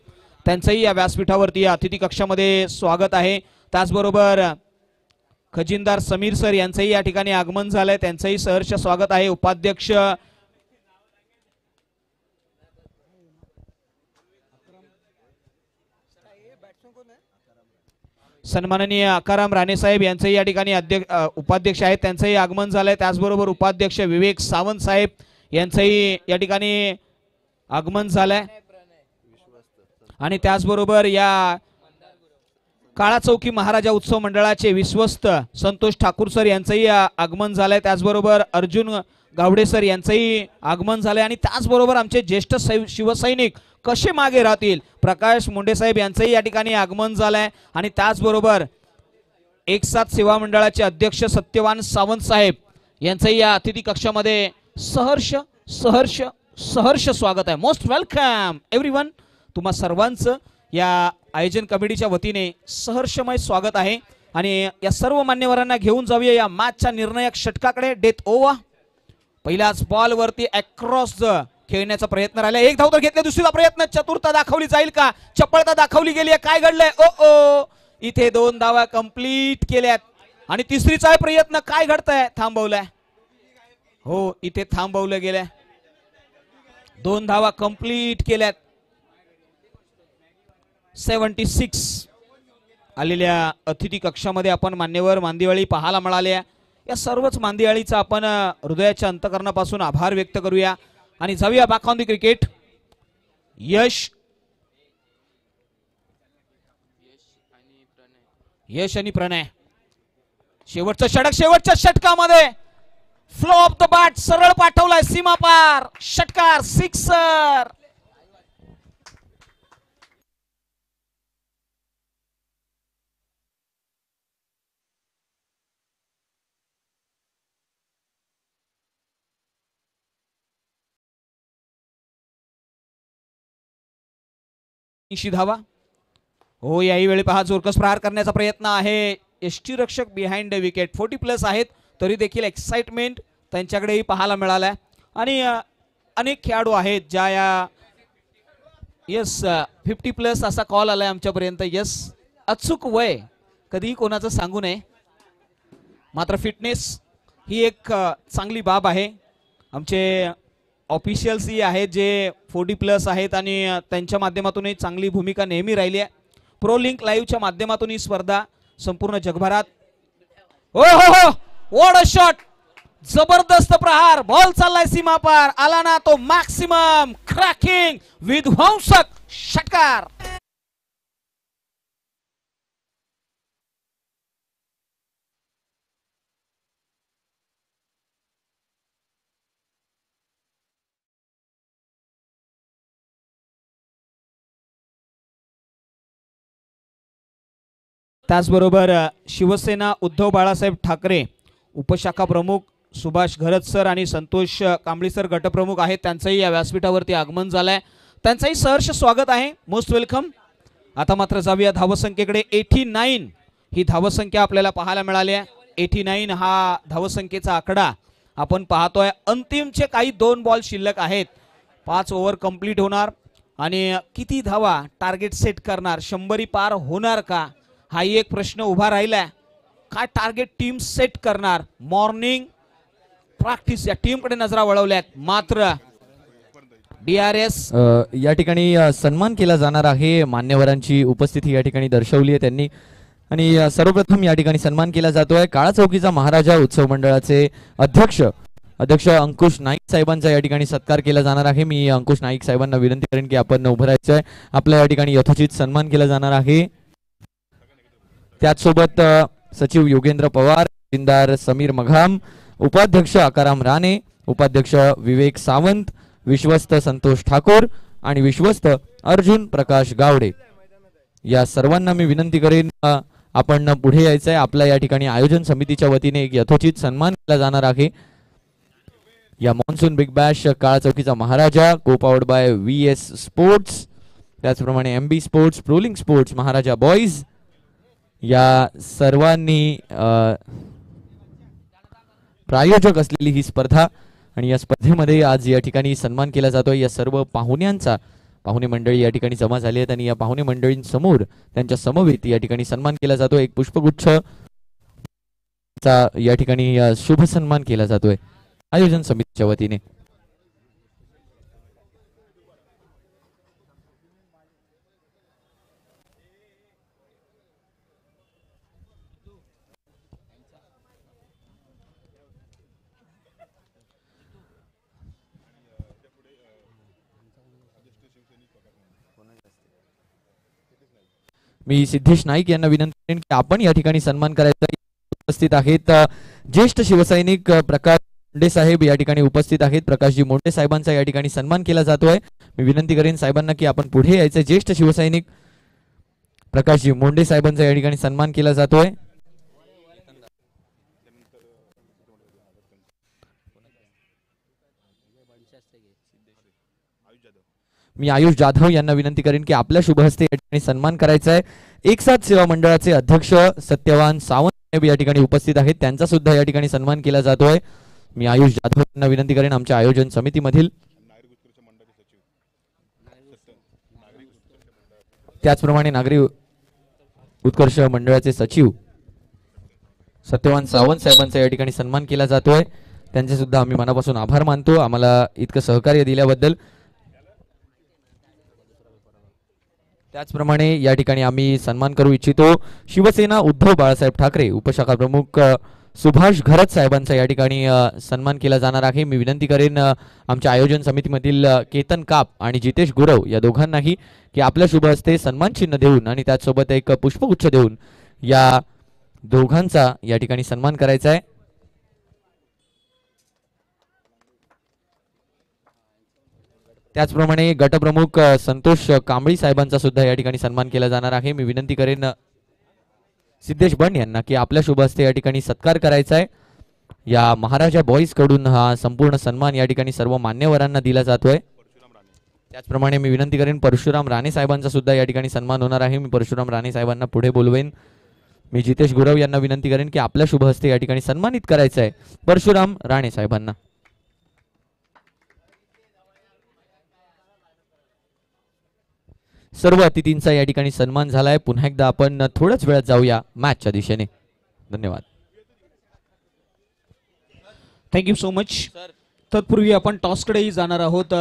त्यांचंही या व्यासपीठावरती या अतिथी कक्षामध्ये स्वागत आहे. त्याचबरोबर खजिनदार समीर सर यांचंही या ठिकाणी आगमन झालंय, त्यांचंही सहर्ष स्वागत आहे. उपाध्यक्ष सन्माननीय आकाराम राणे साहेब यांचंही या ठिकाणी उपाध्यक्ष आहेत, त्यांचंही आगमन झालंय. त्याचबरोबर उपाध्यक्ष विवेक सावंत साहेब यांचंही या ठिकाणी आगमन झालंय. आणि त्याचबरोबर या काळा चौकी महाराजा उत्सव मंडळाचे विश्वस्त संतोष ठाकूर सर यांचंही आगमन झालंय. त्याचबरोबर अर्जुन गावडे सर यांचंही आगमन झालंय. आणि त्याचबरोबर आमचे ज्येष्ठ शिवसैनिक कसे मागे राहतील प्रकाश मुंडे साहेब यांचंही या ठिकाणी आगमन झालंय. आणि त्याचबरोबर एक साथ सेवा मंडळाचे अध्यक्ष सत्यवान सावंत साहेब यांचंही या अतिथी कक्षामध्ये सहर्ष स्वागत आहे. Most welcome everyone. तुम्हा सर्वांचं या आयोजन कमिटीच्या वतीने सहर्षमय स्वागत आहे. आणि या सर्व मान्यवरांना घेऊन जाऊया या मॅचच्या निर्णायक षटकाकडे. Death over. पहिल्याच बॉल वरती अक्रॉस द खेळण्याचा प्रयत्न राहिला. एक धाव तर घेतले, दुसरीचा प्रयत्न, चतुरता दाखवली जाईल का? चपळता दाखवली गेली. काय घडलंय? ओ इथे 2 धावा कंप्लीट केल्यात. आणि तिसरीचा प्रयत्न, काय घडतंय? थांबवलाय. हो, इथे थांबवलं गेलंय. 2 धावा कंप्लीट केल्यात. 76 आलेल्या अतिथी कक्षामध्ये आपण मान्यवर मांदियाळी पाहायला मिळाल्या. या सर्वच मांदियाळीचा आपण हृदयाच्या अंतकरणापासून आभार व्यक्त करूया. आणि जाऊया बॅक ऑन द क्रिकेट. यश आणि प्रणय शेवटचं षटक. शेवटच्या षटकामध्ये फ्लो ऑफ द बॅट सरळ पाठवलाय सीमा पार. षटकार, सिक्सर. धावा. हो, याही वेळी पहा जोरकस प्रहार करण्याचा प्रयत्न आहे. यष्टी रक्षक बिहाइंड द विकेट. 40+ आहेत तरी देखील एक्साइटमेंट त्यांच्याकडेही पाहायला मिळालाय. आणि अनेक खेळाडू आहेत ज्या या 50+ असा कॉल आलाय आमच्यापर्यंत. अचूक वय कधीही कोणाचं सांगू नये, मात्र फिटनेस ही एक चांगली बाब आहे. आमचे ऑफिशियल्स ही आहेत जे 40+ आहेत आणि त्यांच्या माध्यमातूनही चांगली भूमिका नेहमी राहिली आहे. प्रो लिंक लाईव्हच्या माध्यमातून ही स्पर्धा संपूर्ण जगभरात. हो हो हो, व्हॉट अ शॉट. जबरदस्त प्रहार. बॉल चाललाय सीमा पार. आला ना तो मॅक्सिमम क्रॅकिंग विध्वंसक षटकार. त्याचबरोबर शिवसेना उद्धव बाळासाहेब ठाकरे उपशाखा प्रमुख सुभाष घरत सर आणि संतोष कांबळी सर गटप्रमुख आहेत. त्यांचंही या व्यासपीठावरती आगमन झालंय. त्यांचंही सहर्ष स्वागत आहे. Most welcome. आता मात्र जाऊया धावसंख्येकडे. 89 ही धावसंख्या आपल्याला पाहायला मिळाली आहे. 89 हा धावसंख्येचा आकडा आपण पाहतोय. अंतिमचे काही 2 बॉल शिल्लक आहेत. 5 ओव्हर कंप्लीट होणार आणि किती धावा टार्गेट सेट करणार? 100 पार होणार का? हाही एक प्रश्न उभा राहिलाय. काय टार्गेट टीम सेट करणार? मॉर्निंग प्रॅक्टिस या टीमकडे नजरा वळवल्यात. मात्र DRS या ठिकाणी सन्मान केला जाणार आहे. मान्यवरांची उपस्थिती या ठिकाणी दर्शवली आहे त्यांनी. आणि सर्वप्रथम या ठिकाणी सन्मान केला जातोय काळा चौकीचा महाराजा उत्सव मंडळाचे अध्यक्ष अंकुश नाईक साहेबांचा या ठिकाणी सत्कार केला जाणार आहे. मी अंकुश नाईक साहेबांना विनंती करेन की आपण उभं राहायचं आहे. आपल्या या ठिकाणी यथोचित सन्मान केला जाणार आहे. त्याचसोबत सचिव योगेंद्र पवार, खजिनदार समीर मघाम, उपाध्यक्ष आकाराम राणे, उपाध्यक्ष विवेक सावंत, विश्वस्त संतोष ठाकूर आणि विश्वस्त अर्जुन प्रकाश गावडे या सर्वांना मी विनंती करेन आपण पुढे यायचं आहे. आपल्या या ठिकाणी आयोजन समितीच्या वतीने एक यथोचित सन्मान केला जाणार आहे. या मॉन्सून बिग बॅश काळा चौकीचा महाराजा, को पावर्ड बाय VS स्पोर्ट्स, त्याचप्रमाणे MB स्पोर्ट्स, प्रोलिंग स्पोर्ट्स, महाराजा बॉईज या सर्वांनी प्रायोजक असलेली ही स्पर्धा आणि या स्पर्धेमध्ये आज या ठिकाणी सन्मान केला जातोय. या सर्व पाहुण्यांचा पाहुणे मंडळी या ठिकाणी जमा झाली आहेत आणि या पाहुणे मंडळींसमोर त्यांच्या समवेत या ठिकाणी सन्मान केला जातोय. एक पुष्पगुच्छ चा या ठिकाणी शुभ सन्मान केला जातोय आयोजन समितीच्या वतीने. मी सिद्धेश नाईक यांना विनंती करेन की आपण या ठिकाणी सन्मान करायचा. उपस्थित आहेत ज्येष्ठ शिवसैनिक प्रकाश मोंडे साहेब या ठिकाणी उपस्थित आहेत. प्रकाशजी मोंडे साहेबांचा या ठिकाणी सन्मान केला जातोय. मी विनंती करेन साहेबांना की आपण पुढे यायचं. ज्येष्ठ शिवसैनिक प्रकाशजी मोंडे साहेबांचा या ठिकाणी सन्मान केला जातोय. मी आयुष जाधव यांना विनंती करेन की आपल्या शुभ हस्ते या ठिकाणी सन्मान करायचा आहे. एक साथ सेवा मंडळाचे अध्यक्ष सत्यवान सावंत साहेब या ठिकाणी उपस्थित आहेत. त्यांचा सुद्धा या ठिकाणी सन्मान केला जातोय. मी आयुष जाधव यांना विनंती करेन आमच्या आयोजन समितीमधील त्याचप्रमाणे नागरी उत्कर्ष मंडळाचे सचिव सत्यवान सावंत साहेबांचा या ठिकाणी सन्मान केला जातोय. त्यांचे सुद्धा आम्ही मनापासून आभार मानतो आम्हाला इतकं सहकार्य दिल्याबद्दल. त्याचप्रमाणे या ठिकाणी आम्ही सन्मान करू इच्छितो शिवसेना उद्धव बाळासाहेब ठाकरे उपशाखा प्रमुख सुभाष घरत साहेबांचा या ठिकाणी सन्मान केला जाणार आहे. मी विनंती करेन आमच्या आयोजन समितीमधील केतन काप आणि जितेश गुरव या दोघांनाही की आपल्या शुभ हस्ते सन्मान चिन्ह देऊन आणि त्याचसोबत एक पुष्पगुच्छ देऊन या दोघांचा या ठिकाणी सन्मान करायचा आहे. त्याचप्रमाणे गटप्रमुख संतोष कांबळी साहेबांचा सुद्धा या ठिकाणी सन्मान केला जाणार आहे. मी विनंती करेन सिद्धेश बंड यांना की आपल्या शुभ हस्ते या ठिकाणी सत्कार करायचा आहे. या महाराजा बॉईज कडून हा संपूर्ण सन्मान या ठिकाणी सर्व मान्यवरांना दिला जातोय. त्याचप्रमाणे मी विनंती करेन परशुराम राणे साहेबांचा सुद्धा या ठिकाणी सन्मान होणार आहे. मी परशुराम राणे साहेबांना पुढे बोलवेन. मी जितेश गुरव यांना विनंती करेन की आपल्या शुभ हस्ते या ठिकाणी सन्मानित करायचं आहे परशुराम राणे साहेबांना. सर्व अतिथींचा या ठिकाणी सन्मान झालाय. पुन्हा एकदा आपण थोड्याच वेळात जाऊया मॅचच्या दिशेने. धन्यवाद. Thank you so much. तत्पूर्वी आपण टॉसकडेही जाणार आहोत.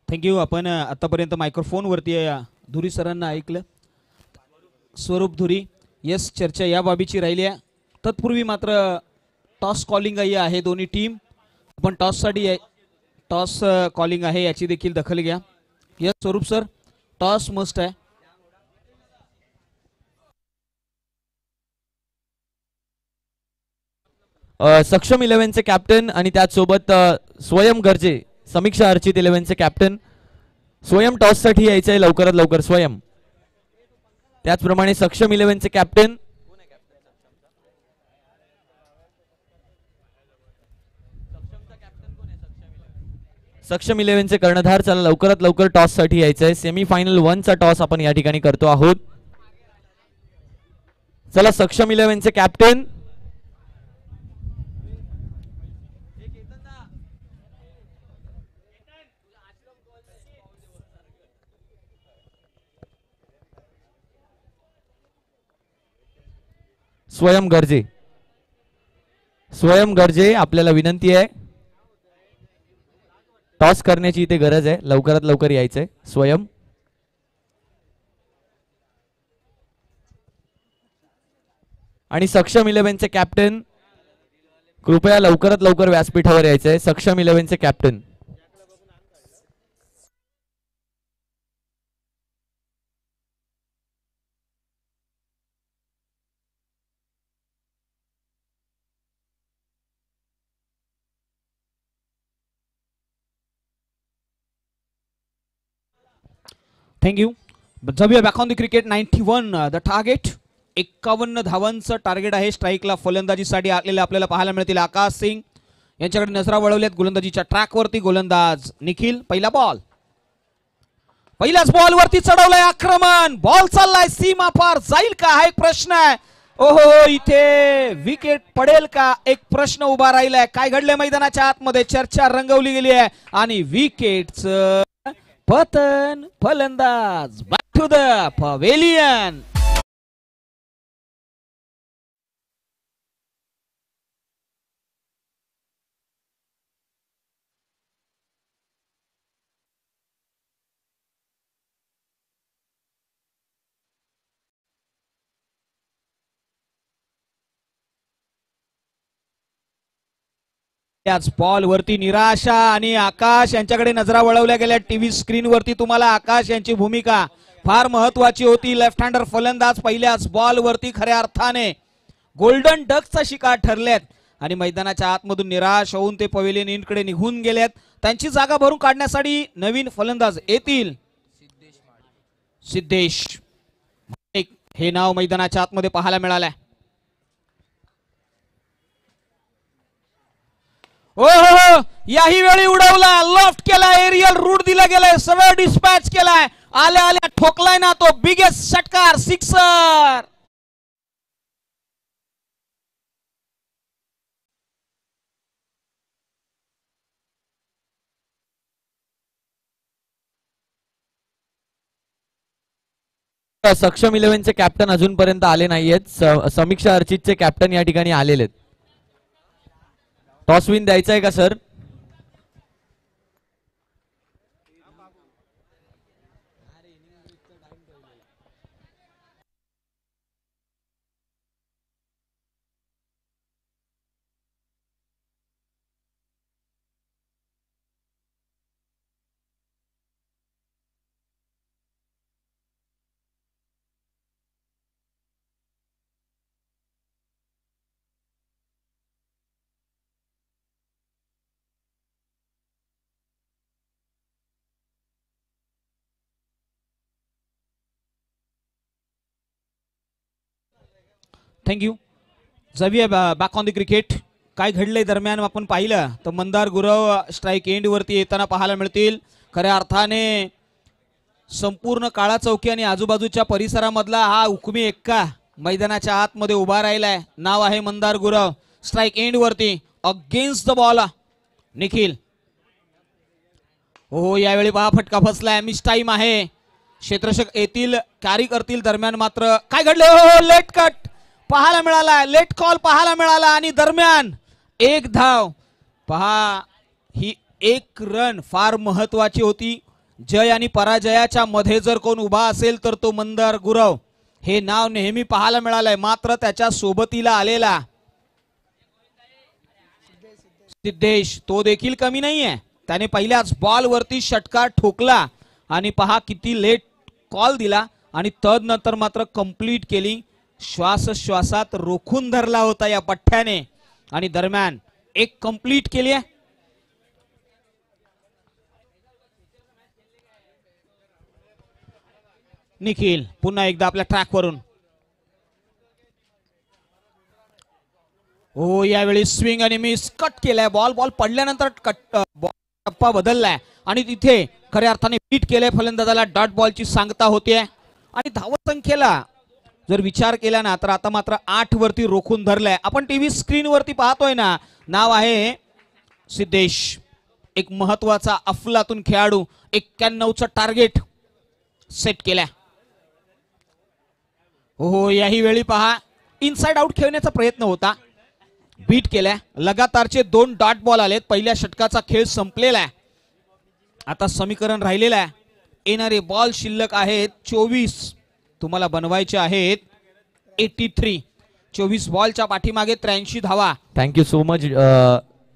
थँक्यू. आपण आतापर्यंत मायक्रोफोनवरती धुरी सरांना ऐकलं. स्वरूप धुरी यस चर्चा या बाबीची राहिली आहे. तत्पूर्वी मात्र टॉस कॉलिंग आहे दोन्ही टीम. आपण टॉससाठी टॉस कॉलिंग आहे याची देखील दखल घ्या. यस स्वरूप सर टॉस मस्ट आहे. सक्षम 11चे कॅप्टन आणि त्याचसोबत स्वयं गरजे समीक्षा अर्चित 11चे कॅप्टन स्वयं टॉस साठी यायचंय लवकरात लवकर स्वयं. त्याचप्रमाणे सक्षम 11चे कॅप्टन सक्षम 11चे कर्णधार चला लवकरात लवकर टॉस साठी यायचंय. सेमीफायनल 1 चा टॉस आपण या ठिकाणी करतो आहोत. चला सक्षम 11चे कॅप्टन स्वयं गरजे. स्वयं गरजे आपल्याला विनंती आहे टॉस करण्याची इथे गरज आहे. लवकरात लवकर यायचंय स्वयं. आणि सक्षम 11चे कॅप्टन कृपया लवकरात लवकर व्यासपीठावर यायचंय. सक्षम 11चे कॅप्टन थँक्यू. जाऊया back on the cricket. 91 the target. 51 धावांचं टार्गेट आहे. स्ट्राईकला फलंदाजीसाठी आलेले आपल्याला पाहायला मिळतील आकाश सिंग यांच्याकडे नजरा वळवल्यात गोलंदाजीच्या ट्रॅकवरती. गोलंदाज निखिल. पहिला बॉल. पहिल्याच बॉल वरती चढवलंय आक्रमण. बॉल चाललाय सीमा पार. जाईल का हा एक प्रश्न आहे. ओहो, इथे विकेट पडेल का एक प्रश्न उभा राहिलाय. काय घडलंय मैदानाच्या आतमध्ये चर्चा रंगवली गेली आहे आणि विकेटचं पतन. फलंदाज बॅक टू द पवेलियन. त्याच बॉल वरती निराशा आणि आकाश यांच्याकडे नजरा वळवल्या गेल्या टीव्ही स्क्रीन वरती. तुम्हाला आकाश यांची भूमिका फार महत्वाची होती. लेफ्ट हँडर फलंदाज पहिल्याच बॉल वरती खऱ्या अर्थाने गोल्डन डकचा शिकार ठरलेत आणि मैदानाच्या आतमधून निराश होऊन ते पवेलियन इनकडे निघून गेलेत. त्यांची जागा भरून काढण्यासाठी नवीन फलंदाज येतील. सिद्धेश हे नाव मैदानाच्या आतमध्ये पाहायला मिळालंय. ओहो, याही वेळी उडवला. लॉफ्ट केला. एरियल रूट दिला गेलाय. सरळ डिस्पॅच केलाय. आल्या आल्या ठोकलाय ना तो बिगेस्ट षटकार. सिक्सर. सक्षम 11चे कॅप्टन अजूनपर्यंत आले नाहीयेत. समीक्षा अर्चितचे कॅप्टन या ठिकाणी आलेले आहेत. टॉस विन द्यायचा आहे का सर? थँक्यू. जाऊया बॅक ऑन द क्रिकेट. काय घडलंय दरम्यान आपण पाहिलं तर मंदार गुरव स्ट्राईक एंड वरती येताना पाहायला मिळतील. खऱ्या अर्थाने संपूर्ण काळा चौकी आणि आजूबाजूच्या परिसरामधला हा हुकमी एक्का मैदानाच्या आतमध्ये उभा राहिलाय. नाव आहे मंदार गुरव. स्ट्राईक एंड वरती अगेन्स्ट द बॉल निखिल. हो, यावेळी पहा फटका फसलाय. मिस टाइम आहे. क्षेत्ररक्षक येतील कॅरी करतील. दरम्यान मात्र काय घडले. हो, लेट कट पाहायला मिळाला. लेट कॉल पाहायला मिळाला आणि दरम्यान एक धाव. पहा, ही एक रन फार महत्वाची होती. जय आणि पराजयाच्या मध्ये जर कोण उभा असेल तर तो मंदार गुरव हे नाव नेहमी पाहायला मिळालंय. मात्र त्याच्या सोबतीला आलेला सिद्धेश तो देखील कमी नाहीये. त्याने पहिल्याच बॉल वरती षटकार ठोकला आणि पहा किती लेट कॉल दिला आणि तदनंतर मात्र कंप्लीट केली. श्वासात रोखून धरला होता या पठ्ठ्याने आणि दरम्यान एक कंप्लीट केली आहे. निखिल पुन्हा एकदा आपल्या ट्रॅकवरून. हो, यावेळी स्विंग आणि मिस. कट केलाय बॉल. बॉल पडल्यानंतर टप्पा बदललाय आणि तिथे खऱ्या अर्थाने बीट केलंय फलंदाजाला. डॉट बॉलची सांगता होते आणि धावसंख्येला जर विचार केला ना तर आता मात्र 8 वरती रोखून धरलाय. आपण टीव्ही स्क्रीन वरती पाहतोय ना. नाव आहे सिद्धेश. एक महत्वाचा अफलातून खेळाडू. 91चं टार्गेट सेट केलाय. हो, याही वेळी पहा इनसाइड आउट खेळण्याचा प्रयत्न होता. बीट केलाय. लगातारचे 2 डॉट बॉल आलेत. पहिल्या षटकाचा खेळ संपलेला आहे. आता समीकरण राहिलेलं आहे. येणारे बॉल शिल्लक आहेत 24. तुम्हाला बनवायचे आहेत 83. 24 बॉलच्या पाठीमागे 83 धावा. Thank you so much.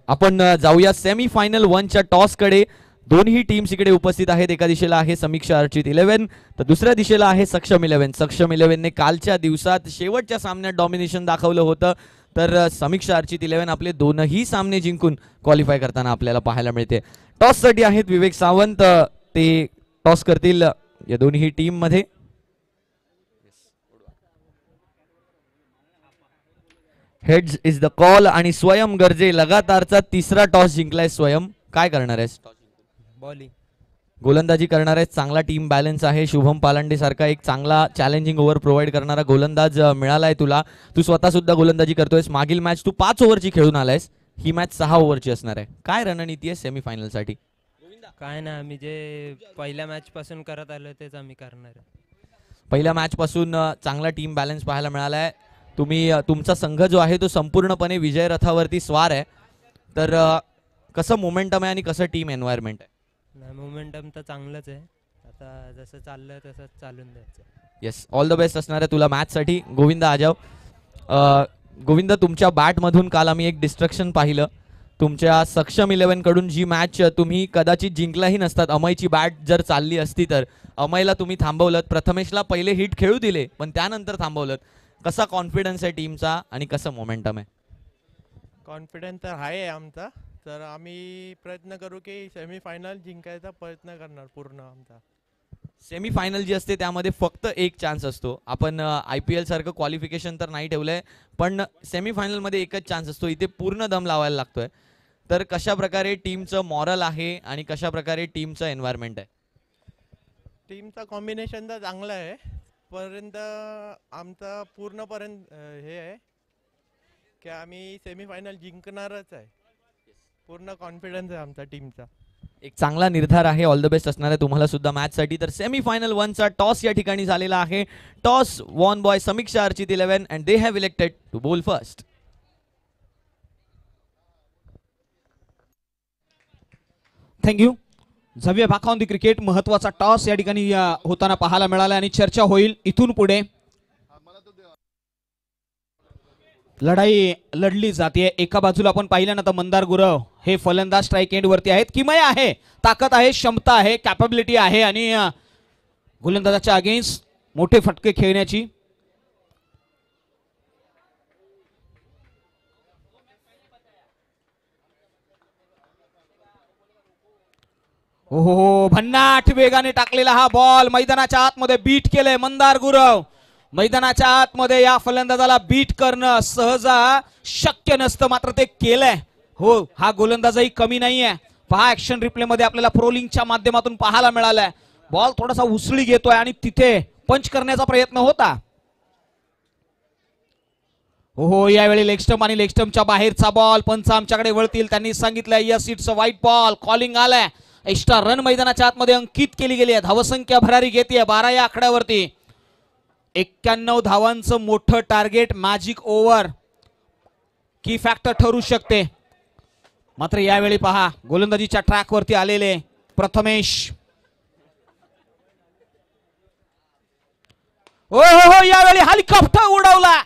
आपण जाऊया सेमी फायनल 1च्या टॉस कडे. दोन्ही टीम्स इकडे उपस्थित आहेत. एका दिशेला आहे समीक्षा अर्चित 11 तर दुसऱ्या दिशेला आहे सक्षम 11. सक्षम 11ने कालच्या दिवसात शेवटच्या सामन्यात डॉमिनेशन दाखवलं होतं तर समीक्षा अर्चित 11 आपले दोनही सामने जिंकून क्वालिफाय करताना आपल्याला पाहायला मिळते. टॉस साठी आहेत विवेक सावंत. ते टॉस करतील या दोन्ही टीम मध्ये. हेड्स इज द कॉल आणि स्वयं गर्जे लगातारचा तिसरा टॉस जिंकलाय. स्वयं काय करणार आहेस? बॉलिंग गोलंदाजी करणार आहे. चांगला टीम बॅलन्स आहे. शुभम पालांडे सारखा एक चांगला चॅलेंजिंग ओव्हर प्रोव्हाइड करणारा गोलंदाज मिळालाय तुला. तू स्वतः सुद्धा गोलंदाजी करतोयस. मागील मॅच तू 5 ओव्हरची खेळून आलायस. ही मॅच 6 ओव्हरची असणार आहे. काय रणनीती आहे सेमीफायनल साठी? काय ना, आम्ही जे पहिल्या मॅच पासून करत आलो तेच आम्ही करणार आहे. पहिल्या मॅच पासून चांगला टीम बॅलन्स पाहायला मिळालाय. तुम्ही तुमचा संघ जो आहे तो संपूर्णपणे विजय रथावरती स्वार आहे. तर कसं मोमेंटम आहे आणि कसं टीम एन्व्हायरमेंट आहे? नाही, मोमेंटम तर चांगलंच आहे. आता जसं चाललं तसं चालून द्यायचं. येस, ऑल द बेस्ट असणार आहे तुला मॅचसाठी. गोविंद आजाव. गोविंद, तुमच्या बॅटमधून काल आम्ही एक डिस्ट्रक्शन पाहिलं. तुमच्या सक्षम 11 कडून जी मॅच तुम्ही कदाचित जिंकलाही नसतात. अमयची बॅट जर चालली असती तर अमयला तुम्ही थांबवलं. प्रथमेशला पहिले हिट खेळू दिले पण त्यानंतर थांबवलं. कसा कॉन्फिडन्स आहे टीमचा आणि कसं मोमेंटम आहे? कॉन्फिडन्स तर आहे आमचा. तर आम्ही प्रयत्न करू की सेमीफायनल जिंकायचा प्रयत्न करणार पूर्ण आमचा. सेमीफायनल जी असते त्यामध्ये फक्त एक चान्स असतो. आपण IPL सारखं क्वालिफिकेशन तर नाही ठेवलंय पण सेमीफायनलमध्ये एकच चान्स असतो. इथे पूर्ण दम लावायला लागतोय. तर कशा प्रकारे टीमचं मॉरल आहे आणि कशा प्रकारे टीमचं एन्व्हायरमेंट आहे? टीमचा कॉम्बिनेशन तर चांगला आहे. पर्यंत आमचा पूर्णपर्यंत हे आहे की आम्ही सेमीफायनल जिंकणारच आहे. पूर्ण कॉन्फिडन्स आहे आमचा टीमचा. एक चांगला निर्धार आहे. ऑल द बेस्ट असणार आहे तुम्हाला सुद्धा मॅचसाठी. तर सेमीफायनल 1चा टॉस या ठिकाणी झालेला आहे. Toss won by Samiksha Archit 11 and they have elected to bowl first. Thank you. झव्य भाका ऑन दी क्रिकेट. महत्वाचा टॉस या ठिकाणी होताना पाहायला मिळाला आणि चर्चा होईल इथून पुढे. लढाई लढली जाते. एका बाजूला आपण पाहिलं ना तर मंदार गुरव हे फलंदाज स्ट्राईक एंड वरती आहेत. किमया आहे, ताकद आहे, क्षमता आहे, कॅपेबिलिटी आहे आणि गोलंदाजाच्या अगेन्स्ट मोठे फटके खेळण्याची. हो, भन्नाट वेगाने टाकलेला हा बॉल मैदानाच्या आतमध्ये बीट केलंय मंदार गुरव. मैदानाच्या आतमध्ये या फलंदाजाला बीट करणं सहज शक्य नसतं मात्र ते केलंय. हो, हा गोलंदाजही कमी नाहीये. पहा ऍक्शन रिप्ले मध्ये आपल्याला प्रोलिंगच्या माध्यमातून पाहायला मिळालाय. बॉल थोडासा उसळी घेतोय आणि तिथे पंच करण्याचा प्रयत्न होता. हो, यावेळी लेग स्टंप आणि लेग स्टंपच्या बाहेरचा बॉल. पंच आमच्याकडे वळतील. त्यांनी सांगितलंय yes it's a white ball. Calling आलाय. एक्स्ट्रा रन मैदानाच्या आतमध्ये अंकित केली गेली आहे. धावसंख्या भरारी घेते 12 या आकड्यावरती. 91 धावांचं मोठं टार्गेट मॅजिक ओव्हर की फॅक्टर ठरू शकते. मात्र यावेळी पहा गोलंदाजीच्या ट्रॅक वरती आलेले प्रथमेश. हो, यावेळी हेलिकॉप्टर उडवला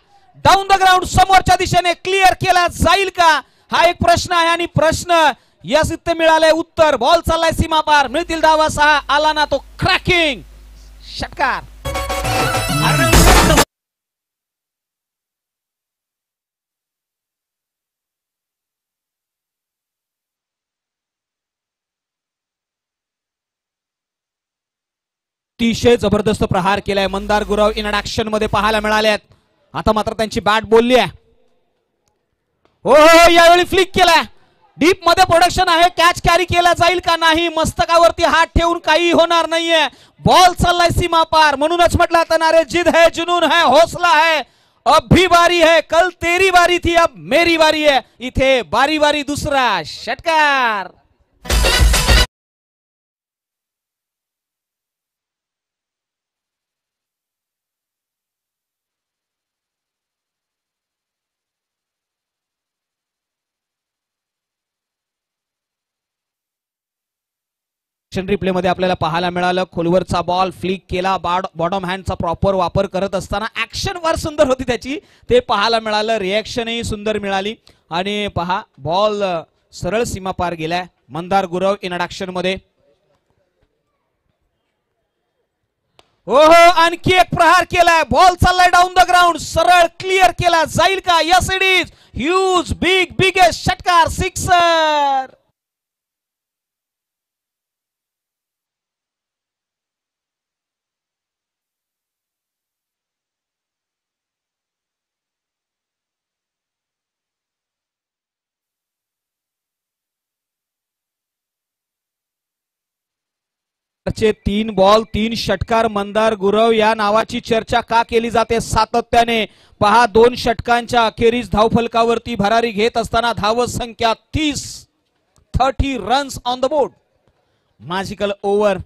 डाऊन द ग्राउंड. समोरच्या दिशेने क्लिअर केला जाईल का हा एक प्रश्न आहे आणि प्रश्न यस इथे मिळालंय उत्तर. बॉल चाललाय सीमा पार. मिळतील धावा 6. आला ना तो क्रॅकिंग षटकार. अतिशय जबरदस्त प्रहार केलाय मंदार गुरव इन ऍक्शन मध्ये पाहायला मिळाले. आता मात्र त्यांची बॅट बोलली आहे. हो, यावेळी फ्लिक केलाय. डीप मध्ये प्रोडक्शन आहे. कॅच कॅरी केला जाईल का नाही. मस्तकावरती हात ठेवून काही होणार नाहीये. बॉल चाललाय सीमा पार. म्हणूनच म्हटलं आता नारे जिद है, जुनून है, हौसला है. अब भी बारी है. कल तेरी बारी थी, अब मेरी बारी है. इथे बारी बारी दुसरा षटकार. रिप्ले मध्ये आपल्याला पाहायला मिळालं खोलवरचा बॉल फ्लिक केला. बॉटम हँडचा प्रॉपर वापर करत असताना ऍक्शन वर सुंदर होती त्याची, ते पाहायला मिळालं. रिएक्शनही सुंदर मिळाली आणि पहा बॉल सरळ सीमा पार गेलाय मंदार गुरव इन ऍक्शन मध्ये. हो, आणखी एक प्रहार केलाय. बॉल चाललाय डाऊन द ग्राउंड. सरळ क्लिअर केला जाईल का. Yes it is. Huge biggest षटकार. सिक्सर. चे 3 बॉल 3 षटकार. मंदार गुरव या नावाची चर्चा का केली जाते सातत्याने? पहा 2 षटकांच्या अखेरीस धावफलकावरती भरारी घेत असताना धाव संख्या 30 runs on the board. Magical over,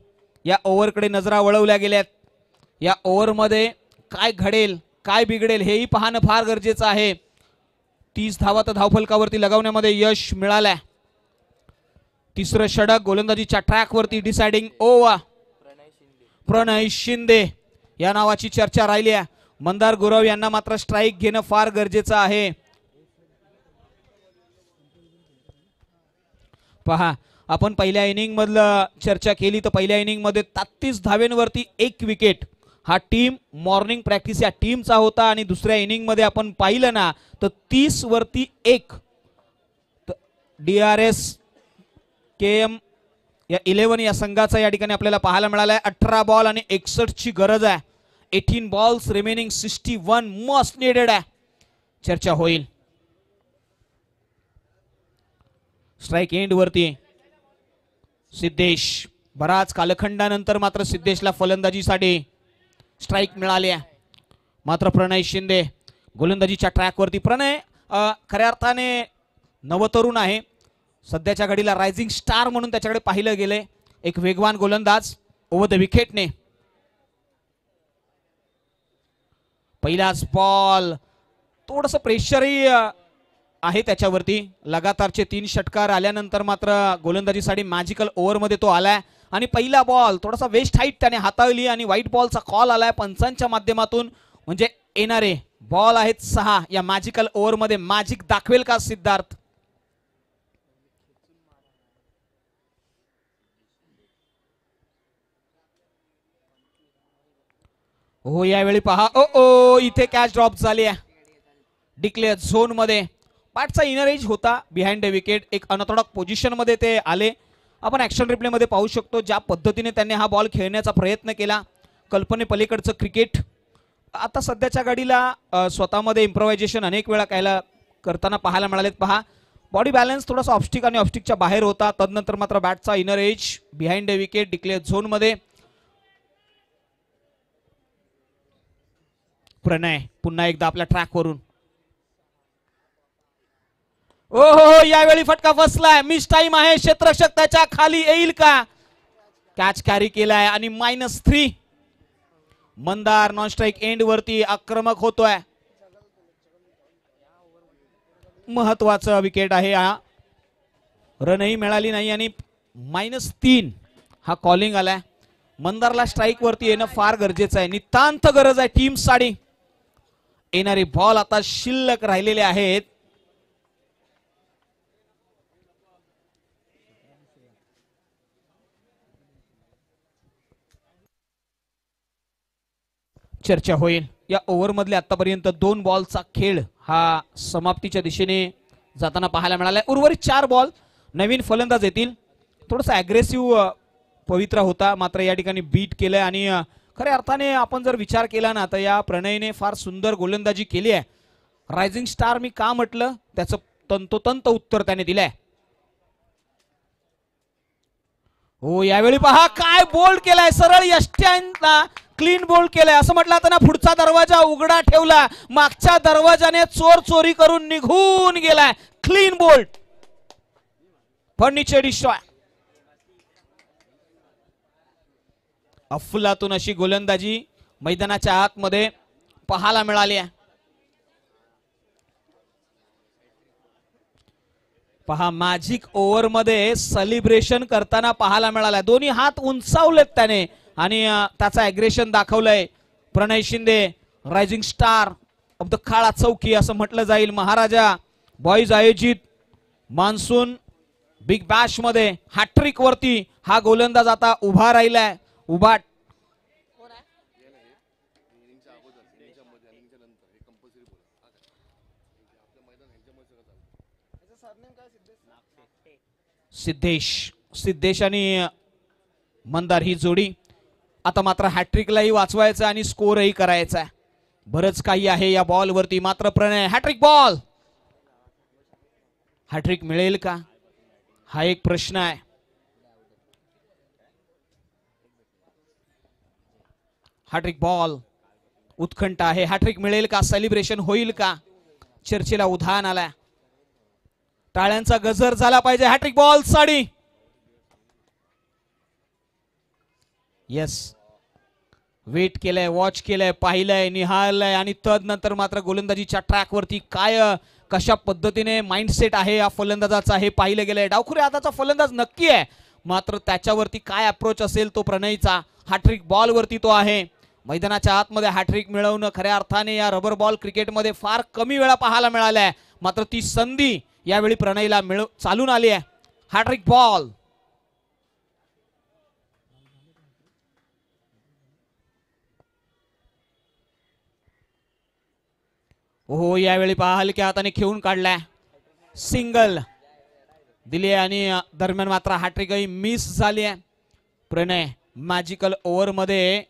या ओव्हरकडे नजरा वळवल्या गेल्यात. या ओव्हरमध्ये काय घडेल काय बिघडेल हेही पाहणं फार गरजेचं आहे. 30 धावा तर धावफलकावरती लगावण्यामध्ये यश मिळालंय. तिसरं षटक गोलंदाजीच्या ट्रॅकवरती डिसाइडिंग ओव्हर. प्रणय शिंदे या नावाची चर्चा राहिली आहे. मंदार गुरव यांना मात्र स्ट्राईक घेणं फार गरजेचं आहे. पहा आपण पहिल्या इनिंग मधलं चर्चा केली तर पहिल्या इनिंग मध्ये 33 धावेंवरती 1 विकेट हा टीम मॉर्निंग प्रॅक्टिस या टीमचा होता. आणि दुसऱ्या इनिंग मध्ये आपण पाहिलं ना तर 30 वरती 1 DRS KM या 11 या संघाचा या ठिकाणी आपल्याला पाहायला मिळालाय. 18 बॉल आणि 61 ची गरज आहे. 18 बॉल्स रिमेनिंग 61 मस्ट नीडेड आहे. चर्चा होईल. स्ट्राइक एंड वरती सिद्धेश. बराच कालखंडानंतर मात्र सिद्धेशला फलंदाजीसाठी स्ट्राइक मिळाली आहे. मात्र प्रणय शिंदे गोलंदाजीच्या ट्रॅकवरती. प्रणय खऱ्या अर्थाने नवतरुण आहे. सध्याच्या घडीला रायझिंग स्टार म्हणून त्याच्याकडे पाहिलं गेले. एक वेगवान गोलंदाज ओव्हर द विकेटने. पहिलाच बॉल थोडस प्रेशरही आहे त्याच्यावरती. लगातारचे 3 षटकार आल्यानंतर मात्र गोलंदाजीसाठी मॅजिकल ओव्हर मध्ये तो आलाय. आणि पहिला बॉल थोडासा वेस्ट हाईट त्याने हाताळली आणि व्हाईट बॉलचा कॉल आलाय पंचांच्या माध्यमातून. म्हणजे येणारे बॉल आहेत 6 या मॅजिकल ओव्हर मध्ये. मॅजिक दाखवेल का सिद्धार्थ? हो यावेळी पहा इथे कॅच ड्रॉप झाली आहे. डिक्लेअर झोन मध्ये पाठचा इनर एज होता बिहाइंड द विकेट. एक अनऑर्थोडॉक्स पोझिशन मध्ये ते आले. आपण ऍक्शन रिप्ले मध्ये पाहू शकतो ज्या पद्धतीने त्यांनी हा बॉल खेळण्याचा प्रयत्न केला. कल्पनेपलीकडचं क्रिकेट आता सध्याच्या घडीला स्वतःमध्ये इम्प्रोव्हायझेशन अनेक वेळा करताना पाहायला मिळालेत. पहा बॉडी बॅलन्स थोडासा ऑफस्टिक आणि ऑफस्टिकच्या बाहेर होता. तदनंतर मात्र बॅटचा inner edge behind the wicket declare zone मध्ये. प्रणय पुन्हा एकदा आपल्या ट्रॅकवरून. हो यावेळी फटका फसलाय. मिस टाइम आहे. क्षेत्ररक्षक त्याच्या खाली येईल का? कॅच कॅरी केलाय आणि -3. मंदार नॉन स्ट्राइक एंड वरती आक्रमक होतोय. महत्वाचं विकेट आहे हा. रनही मिळाली नाही आणि -3 हा कॉलिंग आलाय. मंदारला स्ट्राइक वरती येणं फार गरजेचं आहे. नितांत गरज आहे टीम साठी. येणारे बॉल आता शिल्लक राहिलेले आहेत. चर्चा होईल. या ओव्हर मधले आतापर्यंत 2 बॉलचा खेळ हा समाप्तीच्या दिशेने जाताना पाहायला मिळाला. उर्वरित 4 बॉल नवीन फलंदाज येतील. थोडासा अग्रेसिव्ह पवित्रा होता मात्र या ठिकाणी बीट केलंय. आणि खऱ्या अर्थाने आपण जर विचार केला ना तर या प्रणयने फार सुंदर गोलंदाजी केली आहे. रायझिंग स्टार मी का म्हटलं त्याचं तंतोतंत उत्तर त्याने दिलंय. हो यावेळी पहा काय बोल्ड केलाय. सरळ यष्ट्यांना क्लीन बोल्ड केलाय. असं म्हटलं तर ना पुढचा दरवाजा उघडा ठेवला. मागच्या दरवाजाने चोर चोरी करून निघून गेलाय. Clean bowled. Furniture destroy. अफलातून अशी गोलंदाजी मैदानाच्या आतमध्ये पाहायला मिळाली आहे. पहा मॅजिक ओव्हर मध्ये सेलिब्रेशन करताना पाहायला मिळालाय. दोन्ही हात उंचावलेत त्याने आणि त्याचा अग्रेशन दाखवलंय. Pranay Shinde rising star of the Kala Chowki असं म्हटलं जाईल. महाराजा बॉईज आयोजित मान्सून बिग बॅश मध्ये हॅट्रिक वरती हा गोलंदाज आता उभा राहिलाय. उभा सिद्धेश आणि मंदार ही जोडी. आता मात्र हॅट्रिकलाही वाचवायचं आणि स्कोरही करायचा आहे. बरंच काही आहे या बॉल वरती. मात्र प्रणय हॅट्रिक बॉल. हॅट्रिक मिळेल का हा एक प्रश्न आहे. हॅट्रिक बॉल, उत्कंठ आहे. हॅट्रिक मिळेल का, सेलिब्रेशन होईल का, चर्चेला उधाण आलाय. टाळ्यांचा गजर झाला पाहिजे. हॅट्रिक बॉल साठी येस, वेट केलंय, वॉच केलंय, पाहिलंय, निहाळलंय आणि तदनंतर मात्र गोलंदाजीच्या ट्रॅकवरती काय कशा पद्धतीने माइंडसेट आहे या फलंदाजाचा हे पाहिलं गेलंय. डावखुऱ्या हाताचा फलंदाज नक्की आहे, मात्र त्याच्यावरती काय अप्रोच असेल तो प्रणयचा. हॅट्रिक बॉल वरती तो आहे. मैदानाच्या आतमध्ये हॅट्रिक मिळवणं खऱ्या अर्थाने या रबर बॉल क्रिकेटमध्ये फार कमी वेळा पाहायला मिळाल्या, मात्र ती संधी यावेळी प्रणयला चालून आली आहे. हॅट्रिक बॉल, हो यावेळी पहा हलक्या हाताने खेळून काढलाय. सिंगल दिली आणि दरम्यान मात्र हॅट्रिकही मिस झाली आहे. प्रणय मॅजिकल ओव्हर मध्ये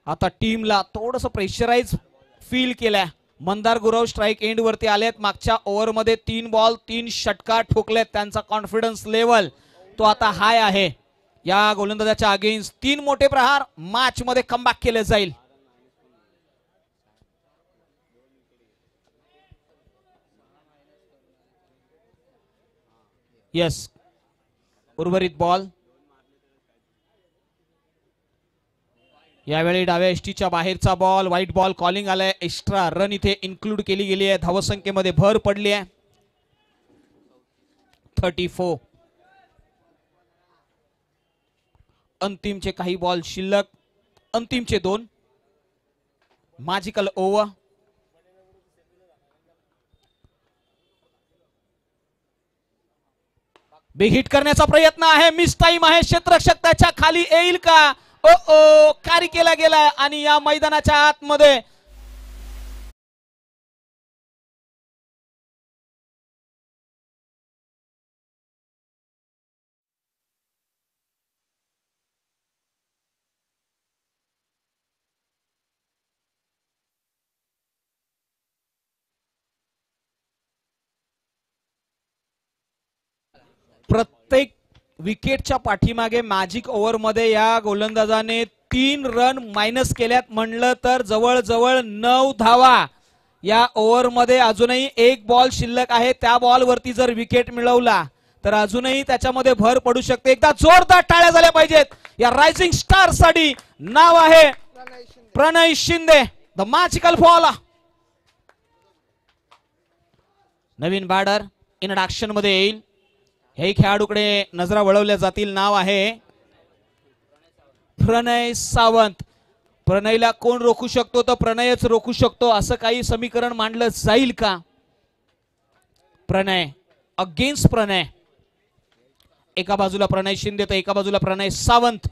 आता टीमला थोडंसं प्रेशराइज फील केलंय. मंदार गुरव स्ट्राईक एंड वरती आलेत. मागच्या ओव्हर मध्ये 3 बॉल 3 षटकार ठोकलेत. त्यांचा कॉन्फिडन्स लेवल तो आता हाय आहे. या गोलंदाजाच्या अगेन्स्ट 3 मोठे प्रहार मॅच मध्ये कमबॅक केले जाईल. येस, उर्वरित बॉल यावेळी डाव्या एसटीच्या बाहेरचा बॉल. व्हाईट बॉल कॉलिंग आलाय. एक्स्ट्रा रन इथे इन्क्लूड केली गेली आहे. धावसंख्येमध्ये भर पडली आहे. 34. अंतिमचे काही बॉल शिल्लक. अंतिमचे 2. Magical over. बिग हिट करण्याचा प्रयत्न आहे. मिस टाइम आहे. क्षेत्ररक्षक त्याच्या खाली येईल का. ओ कॅरी केला गेलाय आणि या मैदानाच्या आतमध्ये प्रत्येक विकेटच्या पाठीमागे मॅजिक ओव्हर मध्ये या गोलंदाजाने 3 रन मायनस केल्यात. म्हणलं तर जवळजवळ 9 धावा या ओव्हर मध्ये. अजूनही 1 बॉल शिल्लक आहे. त्या बॉल वरती जर विकेट मिळवला तर अजूनही त्याच्यामध्ये भर पडू शकते. एकदा जोरदार टाळ्या झाल्या पाहिजेत या रायझिंग स्टार साठी. नाव आहे Pranay Shinde, the magical ball. नवीन बॅटर इंट्रोडक्शन मध्ये येईल. हे खेळाडूकडे नजरा वळवल्या जातील. नाव आहे प्रणय सावंत. प्रणयला कोण रोखू शकतो तर प्रणयच रोखू शकतो असं काही समीकरण मांडलं जाईल का. प्रणय अगेन्स्ट प्रणय. एका बाजूला प्रणय शिंदे तर एका बाजूला प्रणय सावंत.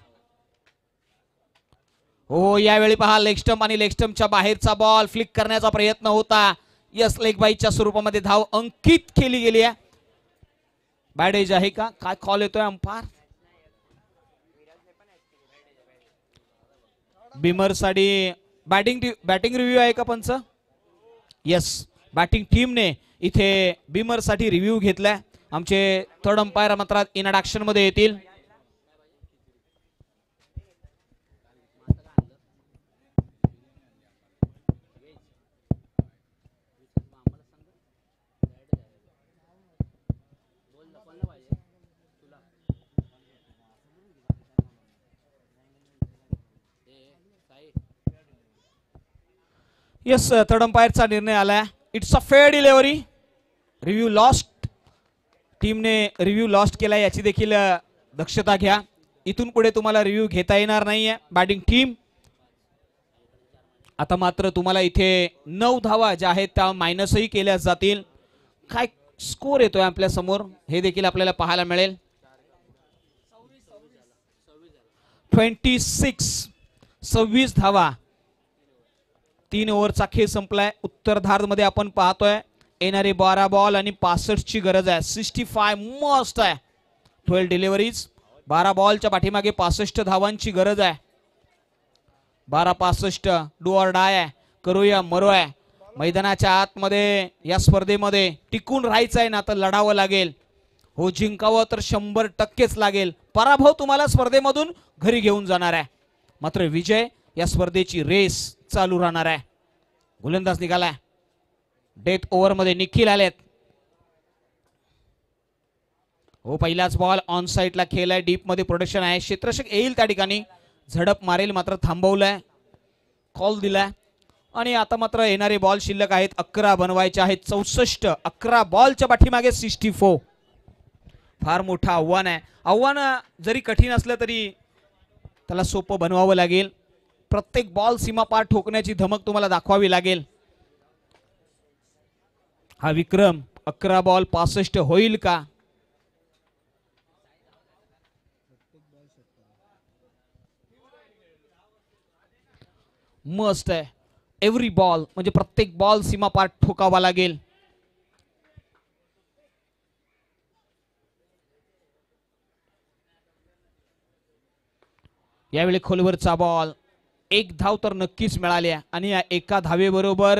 हो यावेळी पहा लेग स्टंप आणि लेग स्टंपच्या बाहेरचा बॉल फ्लिक करण्याचा प्रयत्न होता. यस, लेग बाईच्या स्वरूपामध्ये धाव अंकित केली गेली आहे. बॅड एज आहे का, काय कॉल येतोय अंपायर. बिमर साठी बॅटिंग रिव्ह्यू आहे का पंच. यस, बॅटिंग टीमने इथे बिमर साठी रिव्ह्यू घेतलाय. आमचे थर्ड अंपायर मात्र इंट्रोडक्शन मध्ये येतील. यस, थर्ड अंपायरचा निर्णय आलाय. It's a fair delivery. Review lost. टीमने रिव्ह्यू लॉस्ट केला याची देखील दक्षता घ्या. इथून पुढे तुम्हाला रिव्ह्यू घेता येणार नाहीये. बॅटिंग टीम आता मात्र तुम्हाला इथे 9 धावा ज्या आहेत त्या मायनसही केल्या जातील. काय स्कोर येतोय आपल्या समोर हे देखील आपल्याला पाहायला मिळेल. 26 धावा. 3 ओव्हरचा खेळ संपलाय. उत्तरार्धामध्ये आपण पाहतोय येणारे 12 बॉल आणि 65 ची गरज आहे. 65 मस्ट आहे. 12 डिलिव्हरीज. 12 बॉलच्या पाठीमागे 65 धावांची गरज आहे. 12-65 डू ऑर डाय आहे. करूया मरूया. मैदानाच्या आतमध्ये या स्पर्धेमध्ये टिकून राहायचं आहे ना तर लढावं लागेल. हो जिंकावं तर 100% लागेल. पराभव तुम्हाला स्पर्धेमधून घरी घेऊन जाणार आहे. मात्र विजय या स्पर्धेची रेस चालू राहणार आहे. गोलंदाज निघालाय. डेथ ओव्हर मध्ये निखिल आलेत. हो, पहिलाच बॉल ऑन साइडला खेळलाय. डीप मध्ये प्रोडक्शन आहे. क्षेत्ररक्षक येईल त्या ठिकाणी, झडप मारेल मात्र थांबवलाय, कॉल दिलाय. आणि आता मात्र येणारे बॉल शिल्लक आहेत 11 बनवायचे आहेत 64. 11 बॉलच्या पाठीमागे 64. फार मोठं आव्हान आहे. आव्हान जरी कठीण असलं तरी त्याला सोपं बनवावं लागेल. प्रत्येक बॉल सीमा पार ठोकण्याची धमक तुम्हाला दाखवावी लागेल. हा विक्रम 11 बॉल 65 होईल का? मस्त आहे. एव्हरी बॉल म्हणजे प्रत्येक बॉल सीमा पार ठोकावा लागेल. यावेळी खोलवरचा बॉल. एक धाव तर नक्कीच मिळाल्या आणि या एका धावेबरोबर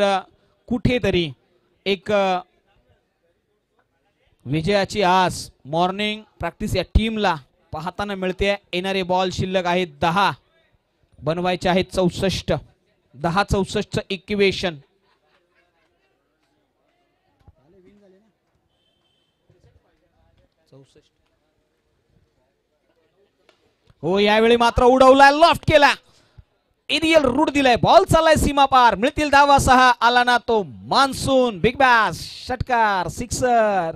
कुठेतरी एक विजयाची आस मॉर्निंग प्रॅक्टिस या टीमला पाहताना मिळते. येणारे बॉल शिल्लक आहेत 10 बनवायचे आहेत 64. 10-64 इक्वेशन. हो, यावेळी मात्र उडवलाय, लॉफ्ट केला, एरियल रूट दिलाय, बॉल चाललाय सीमा पार. मिळतील धावा 6. आला ना तो मान्सून. बिग बॅश, षटकार, सिक्सर.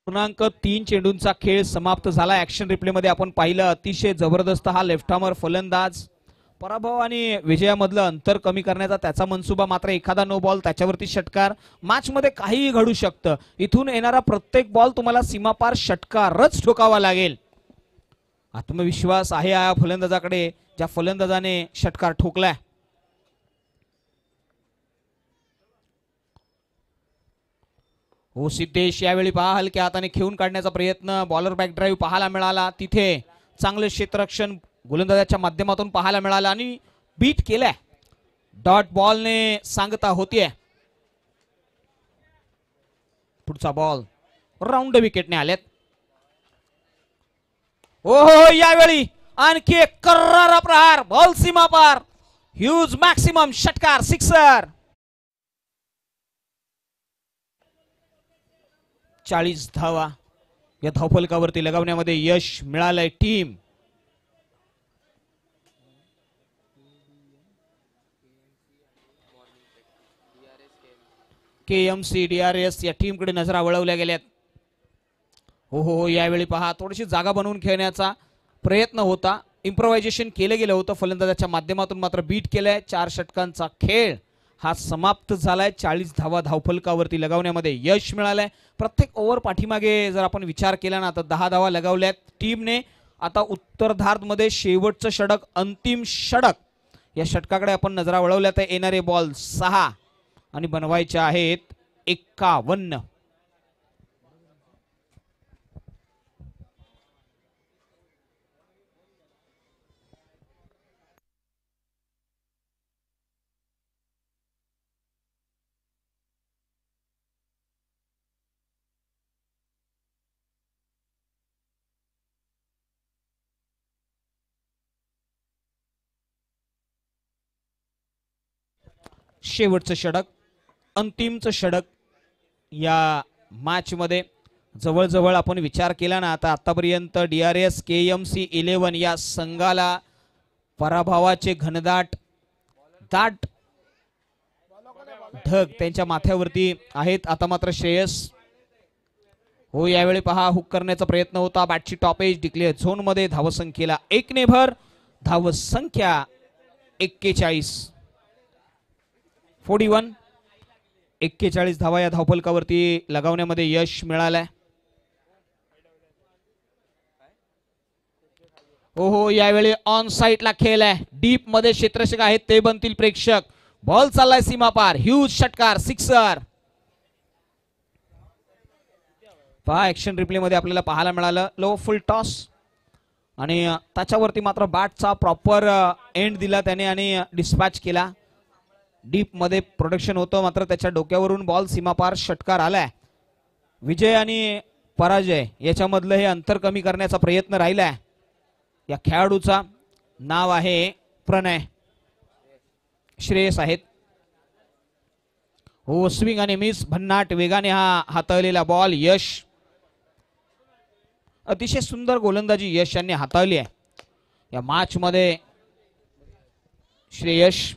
पूर्णांक 3 चेंडूंचा खेळ समाप्त झाला. ऍक्शन रिप्ले मध्ये आपण पाहिलं, अतिशय जबरदस्त हा लेफ्ट आर्मर फलंदाज. पराभव आणि विजयामधलं अंतर कमी करण्याचा त्याचा मनसुबा, मात्र एखादा नो बॉल त्याच्यावरती षटकार. मॅच मध्ये काहीही घडू शकतं. इथून येणारा प्रत्येक बॉल तुम्हाला सीमापार षटकारच ठोकावा लागेल. आत्मविश्वास आहे या फलंदाजाकडे, ज्या फलंदाजाने षटकार ठोकलाय. हो, सिद्धेश यावेळी पहा हलक्या हाताने खेळून काढण्याचा प्रयत्न. बॉलर बॅक ड्राईव्ह पाहायला मिळाला. तिथे चांगले क्षेत्ररक्षण गोलंदाजाच्या माध्यमातून पाहायला मिळालं आणि बीट केलंय. डॉट बॉलने सांगता होतीये. पुढचा बॉल राऊंड विकेटने आलेत. हो, यावेळी आणखी एक कर्रारा प्रहार. बॉल सीमा पार. ह्यूज मॅक्सिमम षटकार, सिक्सर. 40 धावा या धावफलकावरती लगावण्यामध्ये यश मिळालंय टीम. KMC DRS या टीमकडे नजरा वळवल्या गेल्यात. हो, यावेळी पहा थोडीशी जागा बनवून खेळण्याचा प्रयत्न होता. इम्प्रोव्हायझेशन केलं गेलं होतं फलंदाजाच्या माध्यमातून, मात्र बीट केलंय. 4 षटकांचा खेळ हा समाप्त झालाय. 40 धावा धावफलकावरती लगावण्यामध्ये यश मिळालंय. प्रत्येक ओव्हर पाठीमागे जर आपण विचार केला ना तर 10 धावा लगावल्यात टीमने. आता उत्तरार्धात मध्ये शेवटचं षटक, अंतिम षटक, या षटकाकडे आपण नजरा वळवल्या. तर येणारे बॉल 6 आणि बनवायचे आहेत 51. शेवटचं षटक, अंतिमचं षटक या मॅच मध्ये. जवळजवळ आपण विचार केला ना आता आतापर्यंत DRS KMC 11 या संघाला पराभवाचे घनदाट ढग त्यांच्या माथ्यावरती आहेत. आता मात्र श्रेयस. हो, यावेळी पहा हुक करण्याचा प्रयत्न होता. बॅटची टॉप एज डिक्लेअर झोन मध्ये. धावसंख्येला 1 ने भर. धावसंख्या 41. 41 धावा या धावफलकावरती लगावण्यामध्ये यश मिळालंय. हो, यावेळी ऑन साइडला खेळ आहे. डीप मध्ये क्षेत्ररक्षक आहेत ते बनतील प्रेक्षक. बॉल चाललाय सीमा पार. ह्यूज षटकार, सिक्सर. पहा ऍक्शन रिप्ले मध्ये आपल्याला पाहायला मिळालं लो फुल टॉस आणि त्याच्यावरती मात्र बॅटचा प्रॉपर एंड दिला त्याने आणि डिस्पॅच केला. डीप मध्ये प्रोडक्शन होतं मात्र त्याच्या डोक्यावरून बॉल सीमापार षटकार आलाय. विजय आणि पराजय याच्यामधलं हे अंतर कमी करण्याचा प्रयत्न राहिलाय या खेळाडूचा. नाव आहे प्रणय. श्रेयस आहेत. हो, स्विंग आणि मिस, भन्नाट वेगाने हा हाताळलेला बॉल. यश, अतिशय सुंदर गोलंदाजी यश यांनी हाताळली आहे या मॅच मध्ये. श्रेयस,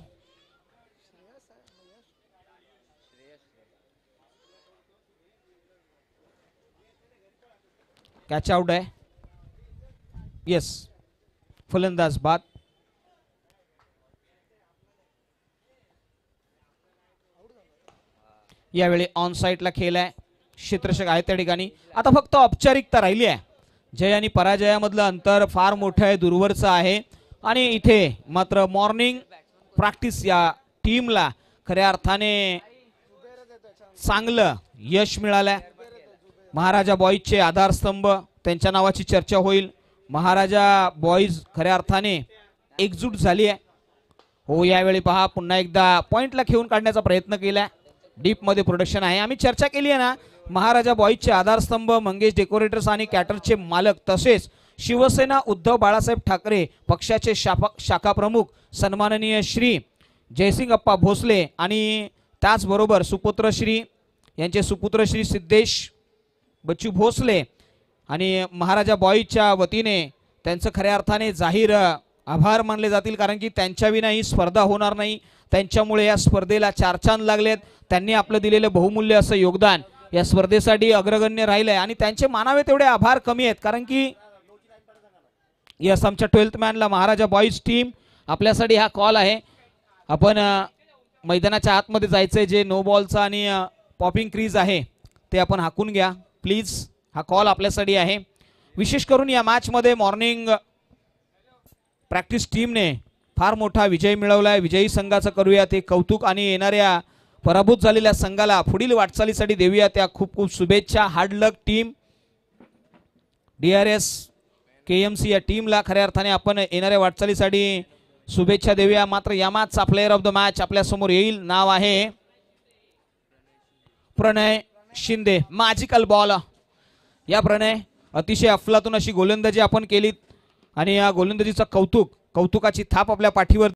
कॅच आउट आहे. येस, फलंदाज बाद. यावेळी ऑन साइडला खेळ आहे. क्षेत्ररक्षक आहे त्या ठिकाणी. आता फक्त औपचारिकता राहिली आहे. जय आणि पराजयामधलं अंतर फार मोठं आहे, दूरवरचं आहे. आणि इथे मात्र मॉर्निंग प्रॅक्टिस या टीमला खऱ्या अर्थाने चांगलं यश मिळालंय. महाराजा बॉईजचे आधारस्तंभ, त्यांच्या नावाची चर्चा होईल. महाराजा बॉईज खऱ्या अर्थाने एकजूट झाली आहे. हो, यावेळी पहा पुन्हा एकदा पॉइंटला खेळून काढण्याचा प्रयत्न केलाय. डीप मध्ये प्रोडक्शन आहे. आम्ही चर्चा केली आहे ना, महाराजा बॉईजचे आधारस्तंभ मंगेश डेकोरेटर्स आणि कॅटरचे मालक, तसेच शिवसेना उद्धव बाळासाहेब ठाकरे पक्षाचे शाखा प्रमुख सन्माननीय श्री जयसिंग अप्पा भोसले आणि त्याचबरोबर सुपुत्र श्री यांचे सुपुत्र श्री सिद्धेश बच्चू भोसले आणि महाराजा बॉईजच्या वतीने त्यांचं खऱ्या अर्थाने जाहीर आभार मानले जातील, कारण की त्यांच्या विना ही स्पर्धा होणार नाही. त्यांच्यामुळे या स्पर्धेला चार चांद लागलेत. त्यांनी आपलं दिलेलं बहुमूल्य असं योगदान या स्पर्धेसाठी अग्रगण्य राहिलंय आणि त्यांचे मानावे तेवढे आभार कमी आहेत, कारण की यस, आमच्या 12th मॅनला महाराजा बॉईज टीम आपल्यासाठी हा कॉल आहे. आपण मैदानाच्या आतमध्ये जायचंय. जे नो बॉलचा आणि पॉपिंग क्रीज आहे ते आपण हाकून घ्या प्लीज. हा कॉल आपल्यासाठी आहे. विशेष करून या मॅच मध्ये मॉर्निंग प्रॅक्टिस टीमने फार मोठा विजय मिळवलाय. विजयी संघाचं करूया ते कौतुक आणि येणाऱ्या पराभूत झालेल्या संघाला पुढील वाटचालीसाठी देऊया त्या खूप खूप शुभेच्छा. हार्ड लक टीम. DRS KMC या टीमला खऱ्या अर्थाने आपण येणाऱ्या वाटचालीसाठी शुभेच्छा देऊया. मात्र या मॅचचा प्लेयर ऑफ द मॅच आपल्या समोर येईल. नाव आहे प्रणय शिंदे. Magical ball. या प्रणय, अतिशय अफलातून अशी गोलंदाजी आपण केलीत आणि या गोलंदाजीचं कौतुकाची थाप आपल्या पाठीवर